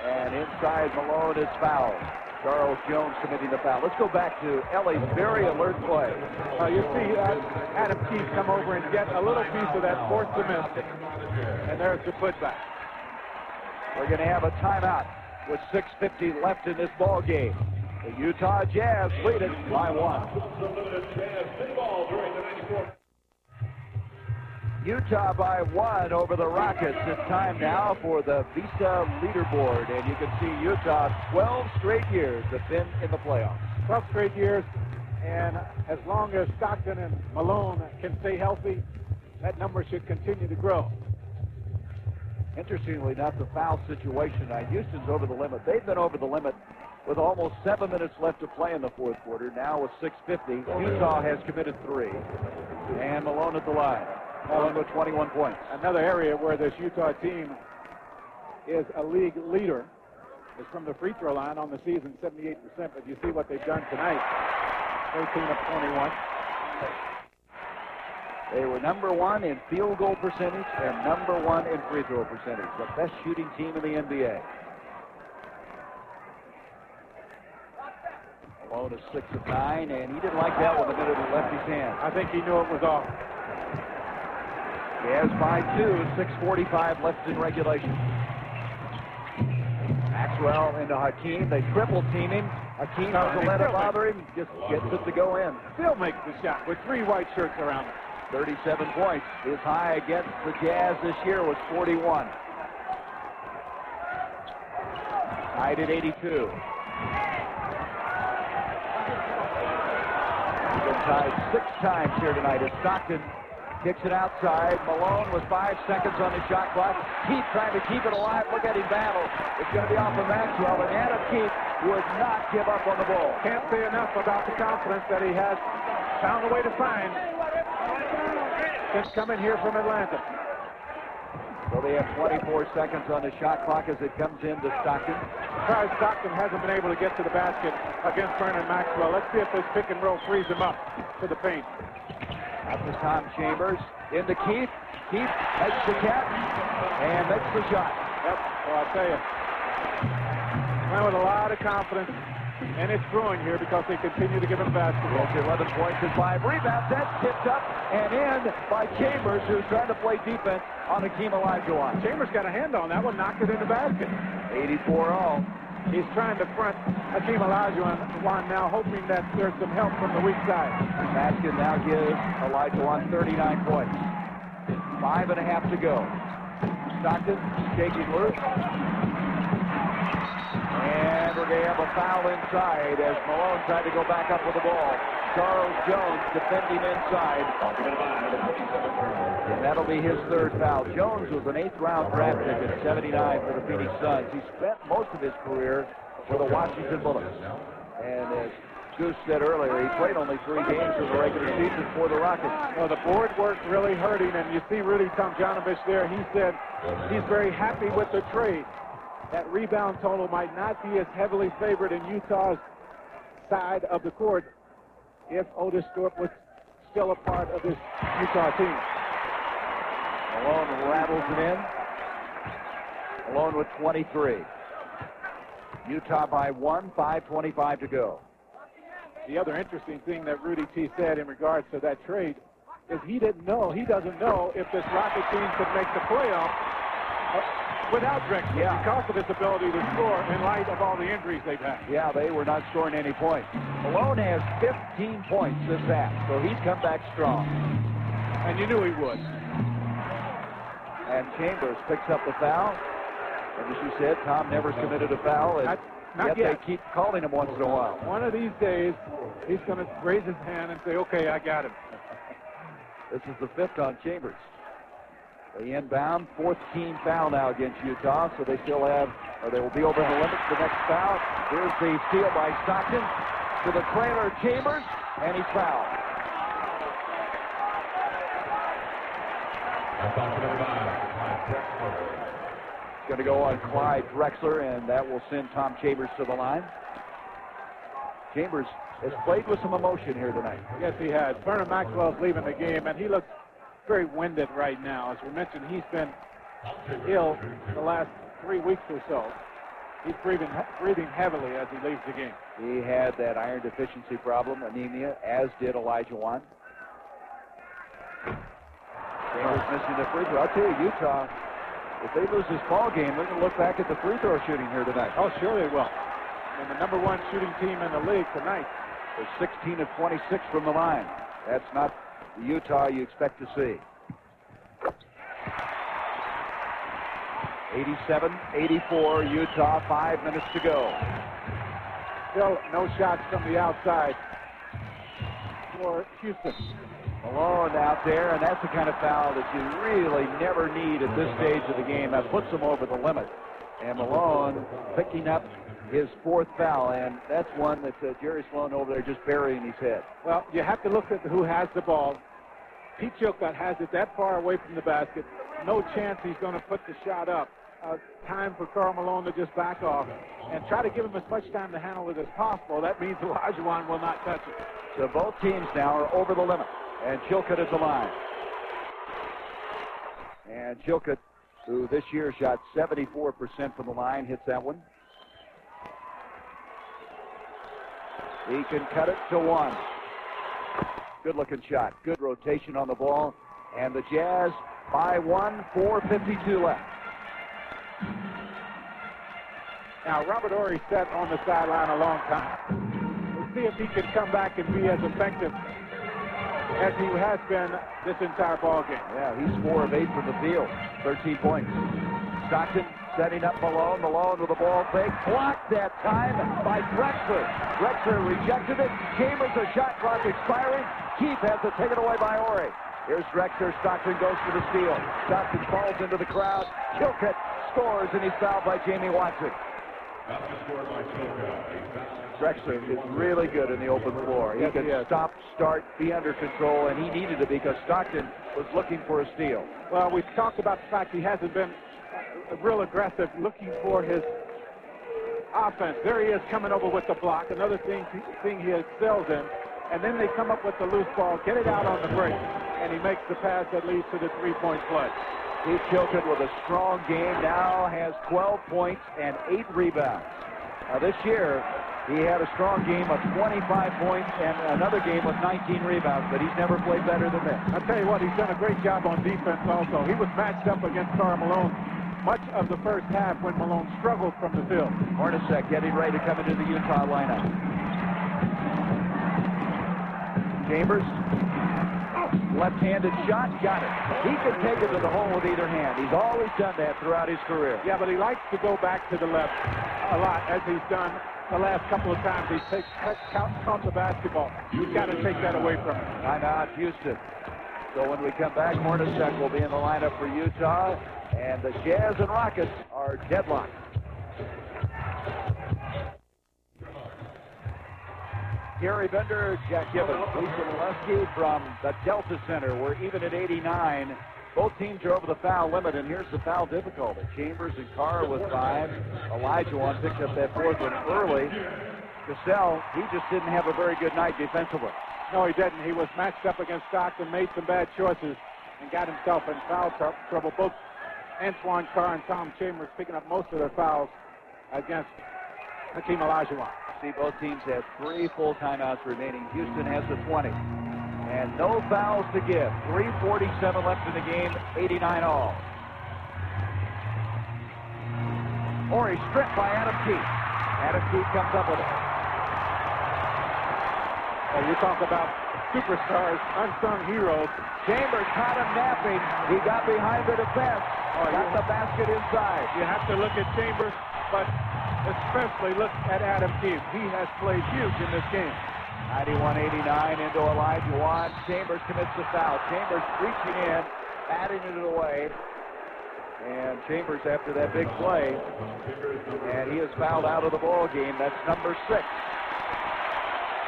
and inside Malone is fouled. Charles Jones committing the foul. Let's go back to Ellie's very alert play. You see Adam Keefe come over and get a little piece of that, force the miss. And there's the putback. We're going to have a timeout with 6:50 left in this ball game. The Utah Jazz lead it by 1. Utah by 1 over the Rockets. It's time now for the Visa leaderboard, and you can see Utah 12 straight years have been in the playoffs. 12 straight years, and as long as Stockton and Malone can stay healthy, that number should continue to grow. Interestingly enough, the foul situation. Houston's over the limit. They've been over the limit with almost 7 minutes left to play in the fourth quarter. Now with 6:50, Utah has committed 3. And Malone at the line. Malone with 21 points. Another area where this Utah team is a league leader is from the free throw line on the season, 78%. But you see what they've done tonight, 13 of 21. They were number 1 in field goal percentage and number 1 in free throw percentage. The best shooting team in the NBA. Malone is 6 of 9, and he didn't like that one the minute it left his hand. I think he knew it was off. He has by 2, 6:45 left in regulation. Maxwell into Hakeem. They triple team him. Hakeem doesn't let it bother him. Just gets it to go in. Still makes the shot with 3 white shirts around him. 37 points. His high against the Jazz this year was 41. Tied at 82. He's been tied 6 times here tonight as Stockton kicks it outside. Malone with 5 seconds on his shot clock. Keith trying to keep it alive. Look at him battle. It's going to be off of Maxwell, but Adam Keith would not give up on the ball. Can't say enough about the confidence that he has found a way to find since coming here from Atlanta. So they have 24 seconds on the shot clock as it comes in to Stockton. Surprised Stockton hasn't been able to get to the basket against Vernon Maxwell. Let's see if this pick and roll frees him up to the paint. Out to Tom Chambers. Into Keith. Keith makes the catch and makes the shot. Yep. Well, I'll tell you, went with a lot of confidence, and it's growing here because they continue to give him basketball. Yes, 11 points and 5 rebounds. That's tipped up and in by Chambers, who's trying to play defense on Hakeem Olajuwon. Chambers got a hand on that one, knocked it in the basket. 84 all. He's trying to front Hakeem Olajuwon now, hoping that there's some help from the weak side. Basket now gives Olajuwon 39 points. 5.5 to go. Stockton shaking loose. And we're going to have a foul inside as Malone tried to go back up with the ball. Charles Jones defending inside. And that'll be his 3rd foul. Jones was an 8th-round draft pick at 79 for the Phoenix Suns. He spent most of his career for the Washington Bullets. And as Goose said earlier, he played only 3 games in the regular season for the Rockets. Well, the board work really hurting, and you see Rudy Tomjanovich there. He said he's very happy with the trade. That rebound total might not be as heavily favored in Utah's side of the court if Otis Thorpe was still a part of this Utah team. Malone rattles it in. Malone with 23. Utah by 1, 5:25 to go. The other interesting thing that Rudy T said in regards to that trade is he doesn't know if this Rocket team could make the playoffs without Drexler because of his ability to score in light of all the injuries they've had. Yeah, they were not scoring any points. Malone has 15 points this half, so he's come back strong. And you knew he would. And Chambers picks up the foul. And as you said, Tom never committed a foul. And Not yet. They keep calling him once in a while. One of these days, he's going to raise his hand and say, okay, I got him. This is the 5th on Chambers. They inbound, 4th team foul now against Utah, so they still have, or they will be over the limit for the next foul. Here's the steal by Stockton to the trailer Chambers, and he's fouled. It's going to go on Clyde Drexler, and that will send Tom Chambers to the line. Chambers has played with some emotion here tonight. Yes, he has. Vernon Maxwell's leaving the game, and he looks very winded right now. As we mentioned, he's been ill the last 3 weeks or so. He's breathing heavily as he leaves the game. He had that iron deficiency problem, anemia, as did Olajuwon. Chambers missing the free throw. I'll tell you, Utah if they lose this ball game, they're going to look back at the free throw shooting here tonight. Oh, sure they will. And the number one shooting team in the league tonight. They're 16 of 26 from the line. That's not the Utah you expect to see. 87-84, Utah, 5 minutes to go. Still no shots from the outside for Houston. Malone out there, and that's the kind of foul that you really never need at this stage of the game. That puts them over the limit. And Malone picking up his fourth foul, and that's one that Jerry Sloan over there just burying his head. Well, you have to look at who has the ball. Pete Chilcott has it that far away from the basket. No chance he's going to put the shot up. Time for Karl Malone to just back off and try to give him as much time to handle it as possible. That means Olajuwon will not touch it. So both teams now are over the limit, and Chilcott is the line. And Chilcott, who this year shot 74% from the line, hits that one. He can cut it to one. Good-looking shot. Good rotation on the ball. And the Jazz by one, 4:52 left. Now, Robert Horry sat on the sideline a long time. We'll see if he can come back and be as effective as he has been this entire ball game. Yeah, he's 4 of 8 from the field, 13 points. Stockton setting up Malone. Malone with the ball fake. Blocked that time by Drexler. Drexler rejected it. Chambers, a shot clock expiring. Keith has it taken away by Horry. Here's Drexler. Stockton goes for the steal. Stockton falls into the crowd. Chilcott scores, and he's fouled by Jamie Watson. Drexler is really good in the open floor. He can stop, start, be under control, and he needed to because Stockton was looking for a steal. Well, we've talked about the fact he hasn't been real aggressive looking for his offense. There he is coming over with the block, another thing he excels in. And then they come up with the loose ball, get it out on the break, and he makes the pass that leads to the three-point play. Steve Chilcott with a strong game now has 12 points and 8 rebounds. Now this year, he had a strong game of 25 points and another game with 19 rebounds, but he's never played better than this. I'll tell you what, he's done a great job on defense also. He was matched up against Karl Malone much of the first half when Malone struggled from the field. Hornacek getting ready to come into the Utah lineup. Chambers, left-handed shot, got it. He can take it to the hole with either hand. He's always done that throughout his career. Yeah, but he likes to go back to the left a lot, as he's done the last couple of times. He counts the basketball. You've got to take that away from him. Timeout, Houston. So when we come back, Hornacek will be in the lineup for Utah, and the Jazz and Rockets are deadlocked. Gary Bender, Jack Gibbons, Lisa Molesky from the Delta Center. We're even at 89. Both teams are over the foul limit, and here's the foul difficulty. Chambers and Carr with 5. Olajuwon picked up that fourth one early. Cassell, he just didn't have a very good night defensively. No, he didn't. He was matched up against Stockton, made some bad choices, and got himself in foul trouble. Both Antoine Carr and Tom Chambers picking up most of their fouls against Hakeem Olajuwon. See, both teams have 3 full timeouts remaining. Houston has the 20. And no fouls to give. 3:47 left in the game, 89 all. Horry stripped by Adam Keith. Adam Keith comes up with it. Well, you talk about superstars, unsung heroes. Chambers caught him napping. He got behind the defense. Got the basket inside. You have to look at Chambers, but especially look at Adam Keith. He has played huge in this game. 91-89 into Olajuwon. Chambers commits the foul. Chambers reaching in, batting it away. And Chambers after that big play. And he is fouled out of the ball game. That's number 6.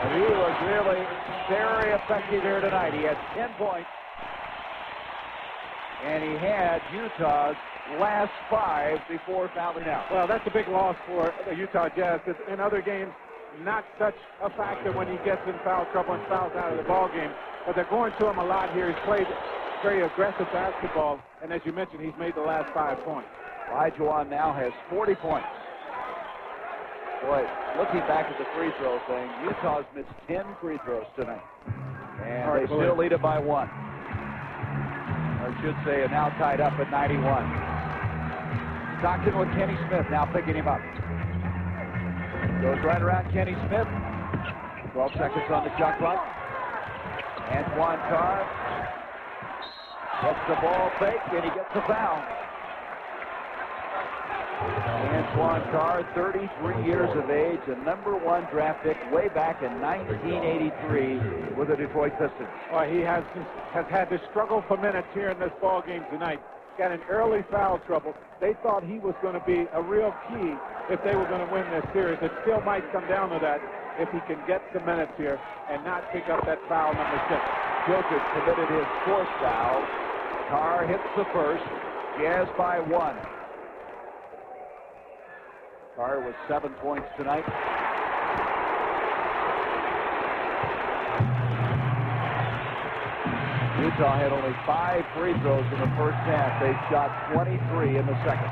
And he was really very effective here tonight. He had 10 points. And he had Utah's last 5 before fouling out. Well, that's a big loss for the Utah Jazz. In other games, not such a factor when he gets in foul trouble and fouls out of the ball game. But they're going to him a lot here. He's played very aggressive basketball. And as you mentioned, he's made the last 5 points. Olajuwon now has 40 points. Boy, looking back at the free throw thing, Utah's missed 10 free throws tonight. And they still lead it by 1. Or I should say, are now tied up at 91. Stockton with Kenny Smith now picking him up. Goes right around Kenny Smith. 12 seconds on the shot clock. Antoine Carr gets the ball fake, and he gets the foul. Antoine Carr, 33 years of age, a #1 draft pick way back in 1983 with the Detroit Pistons. Well, he has had to struggle for minutes here in this ball game tonight. Got an early foul trouble. They thought he was going to be a real key if they were going to win this series. It still might come down to that if he can get some minutes here and not pick up that foul number 6. Jokic committed his 4th foul. Carr hits the first. Jazz by 1. Carr with 7 points tonight. Utah had only 5 free throws in the first half. They shot 23 in the second.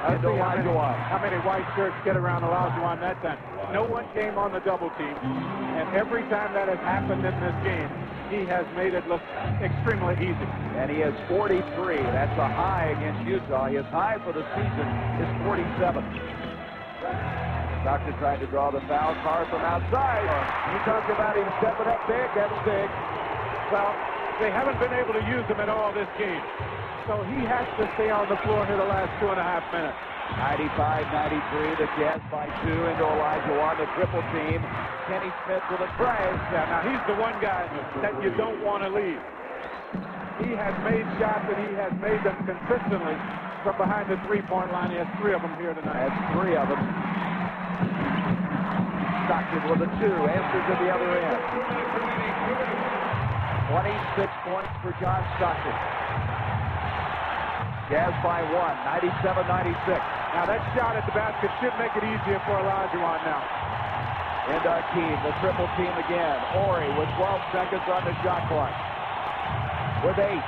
How many white shirts get around Olajuwon that time? No one came on the double team, and every time that has happened in this game, he has made it look extremely easy. And he has 43. That's a high against Utah. His high for the season is 47. Stockton tried to draw the foul. Carr from outside. You talked about him stepping up big. That's big. Well, they haven't been able to use him at all this game. So he has to stay on the floor here the last 2.5 minutes. 95-93, the Jazz by 2 into Olajuwon, the triple team. Kenny Smith with a tray. Yeah, now he's the one guy that you don't want to leave. He has made shots, and he has made them consistently from behind the three-point line. He has 3 of them here tonight. That's 3 of them. Stockton with a 2, answers at the other end. 26 points for John Stockton. Jazz by 1, 97-96. Now that shot at the basket should make it easier for Olajuwon now. And Akeem, the triple team again. Horry with 12 seconds on the shot clock. With 8,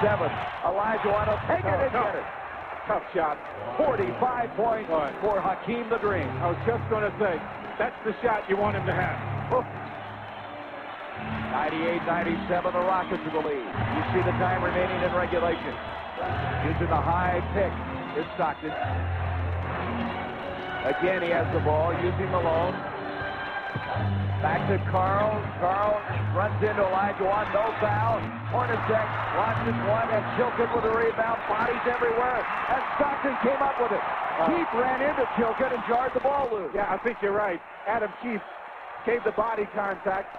7. Olajuwon will take it and get it. Tough shot. 45 points for Hakeem the Dream. I was just going to say, that's the shot you want him to have. 98-97, the Rockets in the lead. You see the time remaining in regulation. Using the high pick is Stockton. Again, he has the ball, using Malone. Back to Carl. Carl runs into Olajuwon, no foul. Hornacek launches one, and Chilton with a rebound. Bodies everywhere, and Stockton came up with it. Keith ran into Chilton and jarred the ball loose. Yeah, I think you're right. Adam Keith gave the body contact,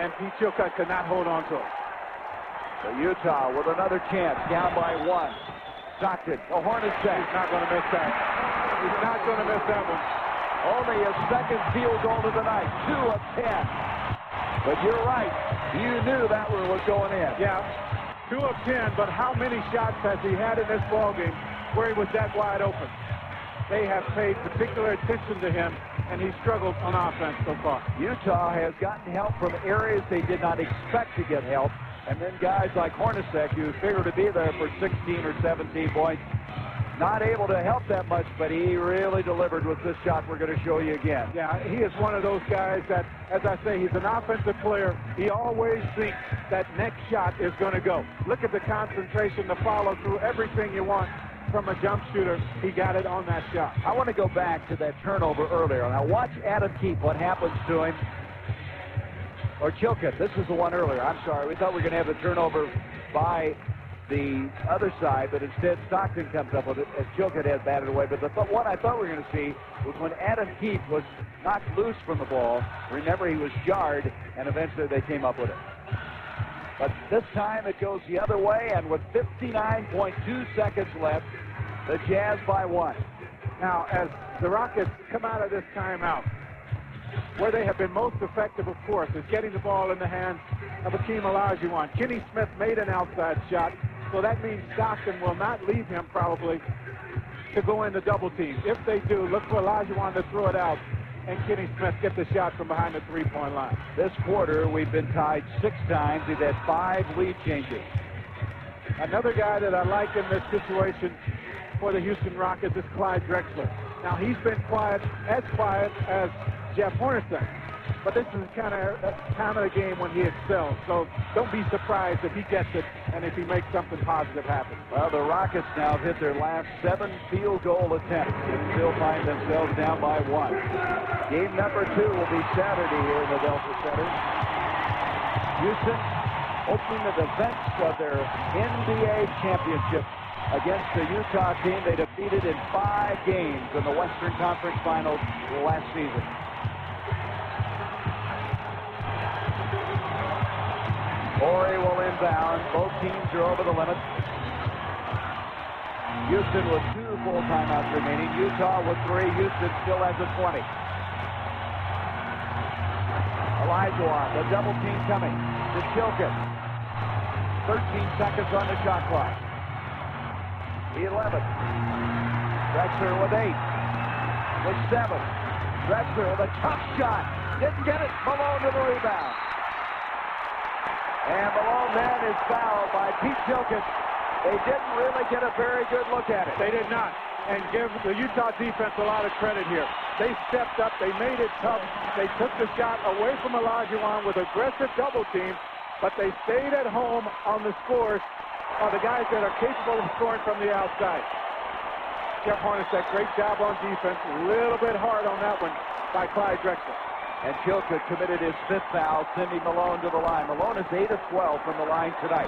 and Pete Chilcutt could not hold on to it. So Utah with another chance, down by 1. Stockton, the Hornacek. He's not going to miss that. He's not going to miss that one. Only his second field goal of the night, 2 of 10. But you're right, you knew that one was going in. Yeah, 2 of 10, but how many shots has he had in this ballgame where he was that wide open? They have paid particular attention to him, and he struggled on offense so far. Utah has gotten help from areas they did not expect to get help, and then guys like Hornacek, who figured to be there for 16 or 17 points, not able to help that much, but he really delivered with this shot we're going to show you again. Yeah, he is one of those guys that, as I say, he's an offensive player. He always thinks that next shot is going to go. Look at the concentration, the follow through, everything you want from a jump shooter. He got it on that shot. I want to go back to that turnover earlier. Now watch Adam Keefe, what happens to him. Or Chilcutt, this is the one earlier. I'm sorry, we thought we were going to have the turnover by the other side, but instead Stockton comes up with it as Chilcutt has batted away. But the one I thought we were going to see was when Adam Keefe was knocked loose from the ball. Remember, he was jarred, and eventually they came up with it. But this time it goes the other way, and with 59.2 seconds left, the Jazz by 1. Now, as the Rockets come out of this timeout, where they have been most effective, of course, is getting the ball in the hands of Hakeem Olajuwon. Kenny Smith made an outside shot, so that means Stockton will not leave him probably to go into double team. If they do, look for Olajuwon to throw it out, and Kenny Smith get the shot from behind the three-point line. This quarter, we've been tied 6 times. We've had 5 lead changes. Another guy that I like in this situation for the Houston Rockets is Clyde Drexler. Now, he's been quiet as Jeff Hornacek. but this is kind of time of the game when he excels. So don't be surprised if he gets it and if he makes something positive happen. Well, the Rockets now have hit their last 7 field goal attempts and still find themselves down by 1. Game number 2 will be Saturday here in the Delta Center. Houston opening the defense of their NBA championship against the Utah team they defeated in 5 games in the Western Conference Finals last season. Morey will inbound. Both teams are over the limit. Houston with 2 full timeouts remaining. Utah with 3. Houston still has a 20. Olajuwon, the double team coming to Chilkett. 13 seconds on the shot clock. 11. Drexler with 8. With 7. Drexler with a tough shot. Didn't get it. Malone to the rebound. And Malone then is fouled by Pete Chilkett. They didn't really get a very good look at it. They did not. And give the Utah defense a lot of credit here. They stepped up. They made it tough. They took the shot away from Olajuwon with aggressive double team, but they stayed at home on the scores of the guys that are capable of scoring from the outside. Jeff Hornacek, great job on defense. A little bit hard on that one by Clyde Drexler. And Chilkett committed his 5th foul, sending Malone to the line. Malone is 8 of 12 from the line tonight.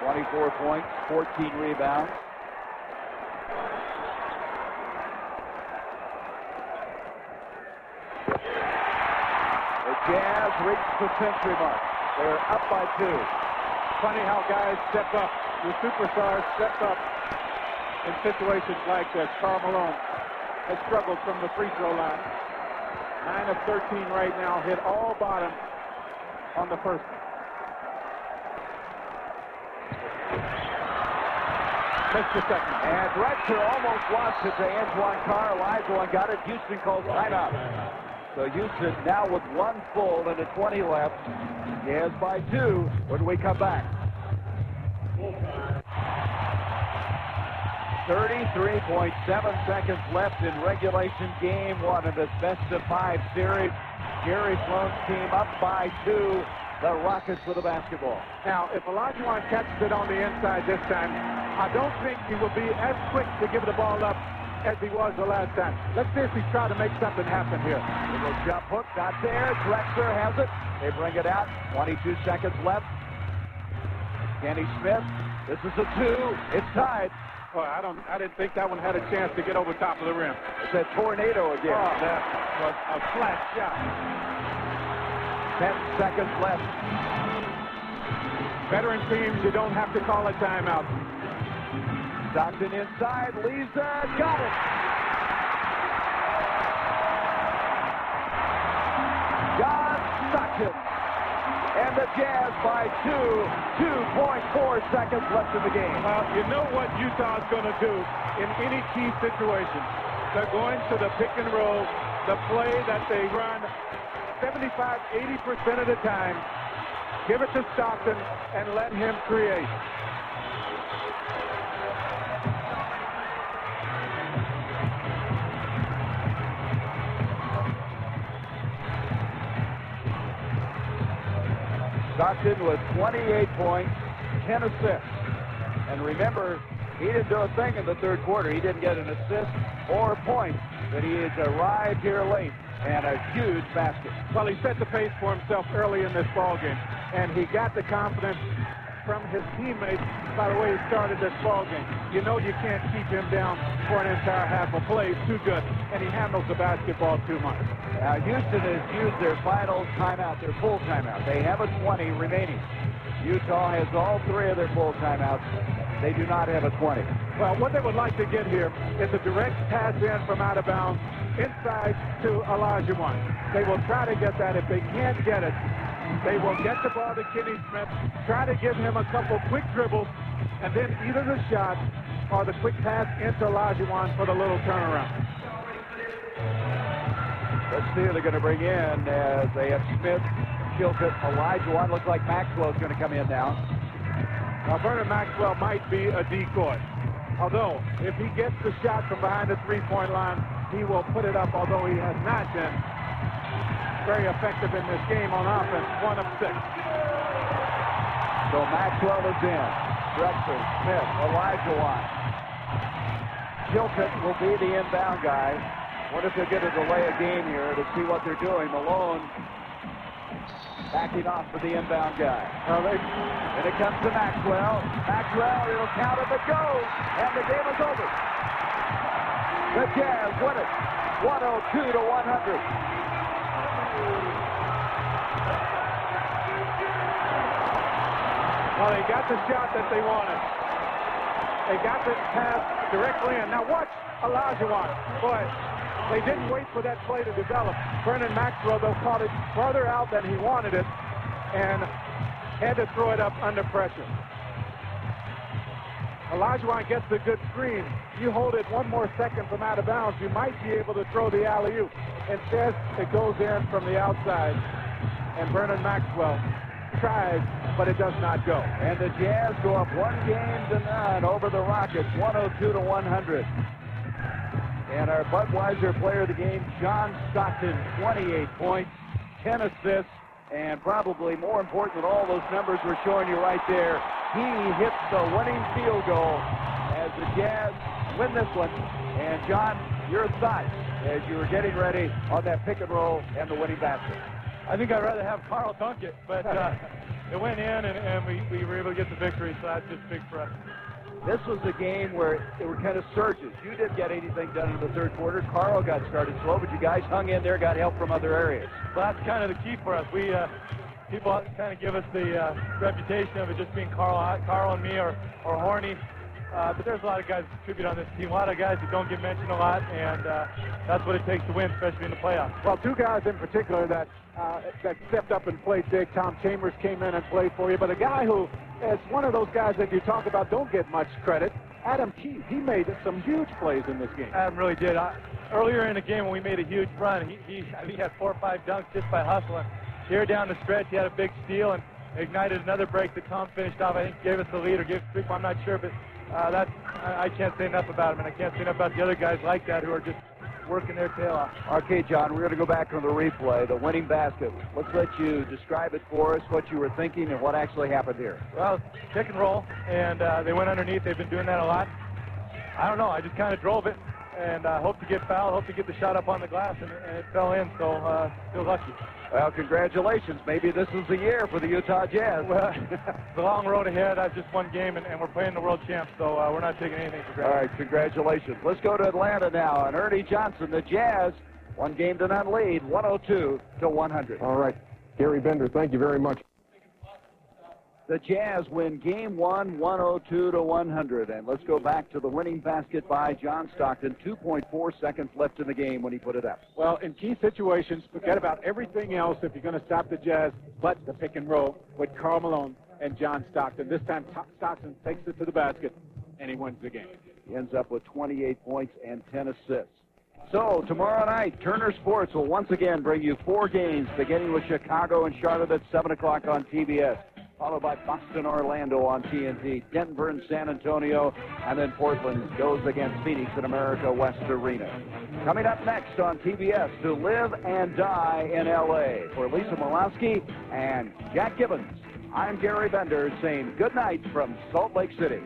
24 points, 14 rebounds. The Jazz reached the century mark. They're up by 2. Funny how guys step up. The superstars step up in situations like this. Karl Malone has struggled from the free throw line. 9 of 13 right now. Hit all bottom on the first one. Missed the second. And Drexler almost lost it to Antoine Carr. Olajuwon got it. Houston calls timeout. So Houston now with 1 full and a 20 left. Jazz by 2 when we come back. 33.7 seconds left in regulation game 1 of this best-of-5 series. Jerry Sloan's team up by 2. The Rockets with the basketball. Now, if Olajuwon catches it on the inside this time, I don't think he will be as quick to give the ball up as he was the last time. Let's see if he tries to make something happen here. Little jump hook, not there. Drexler has it. They bring it out. 22 seconds left. Kenny Smith. This is a 2. It's tied. Well, I didn't think that one had a chance to get over top of the rim. It's a tornado again. Oh, that was a flat shot. 10 seconds left. Veteran teams, you don't have to call a timeout. Stockton inside. Lisa got it. John Stockton. And the Jazz by 2. 2.4 seconds left in the game. Well, you know what Utah is going to do in any key situation. They're going to the pick and roll, the play that they run 75-80% of the time. Give it to Stockton and let him create. Stockton with 28 points, 10 assists. And remember, he didn't do a thing in the 3rd quarter. He didn't get an assist or a point, but he has arrived here late. And a huge basket. Well, he set the pace for himself early in this ballgame, and he got the confidence from his teammates by the way he started this ballgame. You know you can't keep him down for an entire half a play. Too good, and he handles the basketball too much. Now, Houston has used their final timeout, their full timeout. They have a 20 remaining. Utah has all 3 of their full timeouts. They do not have a 20. Well, what they would like to get here is a direct pass in from out of bounds inside to Olajuwon. They will try to get that. If they can't get it, they will get the ball to Kenny Smith, try to give him a couple quick dribbles, and then either the shot or the quick pass into Olajuwon for the little turnaround. Let's see who they're going to bring in as they have Smith, Chilkett, Olajuwon. Looks like Maxwell's going to come in now. Now, Vernon Maxwell might be a decoy. Although, if he gets the shot from behind the three-point line, he will put it up, although he has not been very effective in this game on offense. 1 of 6. So Maxwell is in. Drexler, Smith, Olajuwon. Chilton will be the inbound guy. What if they get a delay of game here to see what they're doing? Malone backing off for the inbound guy. And it comes to Maxwell. Maxwell, it'll count if it goes. And the game is over. The Jazz win it. 102 to 100. Well, they got the shot that they wanted. They got the pass directly in. Now watch Olajuwon. Boy, they didn't wait for that play to develop. Vernon Maxwell, though, caught it further out than he wanted it and had to throw it up under pressure. Olajuwon gets a good screen. You hold it 1 more second from out of bounds, you might be able to throw the alley-oop. Instead, it goes in from the outside. And Vernon Maxwell tries, but it does not go. And the Jazz go up 1-0 over the Rockets, 102 to 100. And our Budweiser player of the game, John Stockton, 28 points, 10 assists, and probably more important than all those numbers we're showing you right there, he hits the winning field goal as the Jazz win this one. And John, your thoughts as you were getting ready on that pick and roll and the winning basket? I think I'd rather have Carl dunk it, but it went in, and we were able to get the victory, so that's just big for us. This was a game where there were kind of surges. You didn't get anything done in the third quarter. Carl got started slow, but you guys hung in there, got help from other areas. Well, that's kind of the key for us. We people kind of give us the reputation of it just being Carl and me or Horny. But there's a lot of guys that contribute on this team, a lot of guys that don't get mentioned a lot, and that's what it takes to win, especially in the playoffs. Well, 2 guys in particular that stepped up and played big. Tom Chambers came in and played for you, but a guy who is one of those guys that you talk about don't get much credit, Adam Keefe. He made some huge plays in this game. Adam really did. Earlier in the game when we made a huge run, he had 4 or 5 dunks just by hustling. Here down the stretch, he had a big steal and ignited another break that Tom finished off. I think gave us the lead or gave us the I'm not sure, but I can't say enough about him, and I can't say enough about the other guys like that who are just working their tail off. Okay, John, we're going to go back to the replay, the winning basket. Let's let you describe it for us, what you were thinking, and what actually happened here. Well, pick and roll, and they went underneath. They've been doing that a lot. I don't know. I just kind of drove it, and hope to get fouled, hope to get the shot up on the glass, and it fell in, so feel lucky. Well, congratulations. Maybe this is the year for the Utah Jazz. Well, the long road ahead. That's just one game, and we're playing the world champs, so we're not taking anything for granted. All right, congratulations. Let's go to Atlanta now. And Ernie Johnson, the Jazz, 1-0 lead, 102 to 100. All right, Gary Bender, thank you very much. The Jazz win game 1, 102 to 100. And let's go back to the winning basket by John Stockton. 2.4 seconds left in the game when he put it up. Well, in key situations, forget about everything else if you're going to stop the Jazz, but the pick and roll with Karl Malone and John Stockton. This time, Stockton takes it to the basket, and he wins the game. He ends up with 28 points and 10 assists. So, tomorrow night, Turner Sports will once again bring you 4 games, beginning with Chicago and Charlotte at 7 o'clock on TBS. Followed by Boston, Orlando on TNT, Denver and San Antonio, and then Portland goes against Phoenix at America West Arena. Coming up next on TBS, To Live and Die in L.A. For Lisa Mulowski and Jack Gibbons, I'm Gary Bender saying good night from Salt Lake City.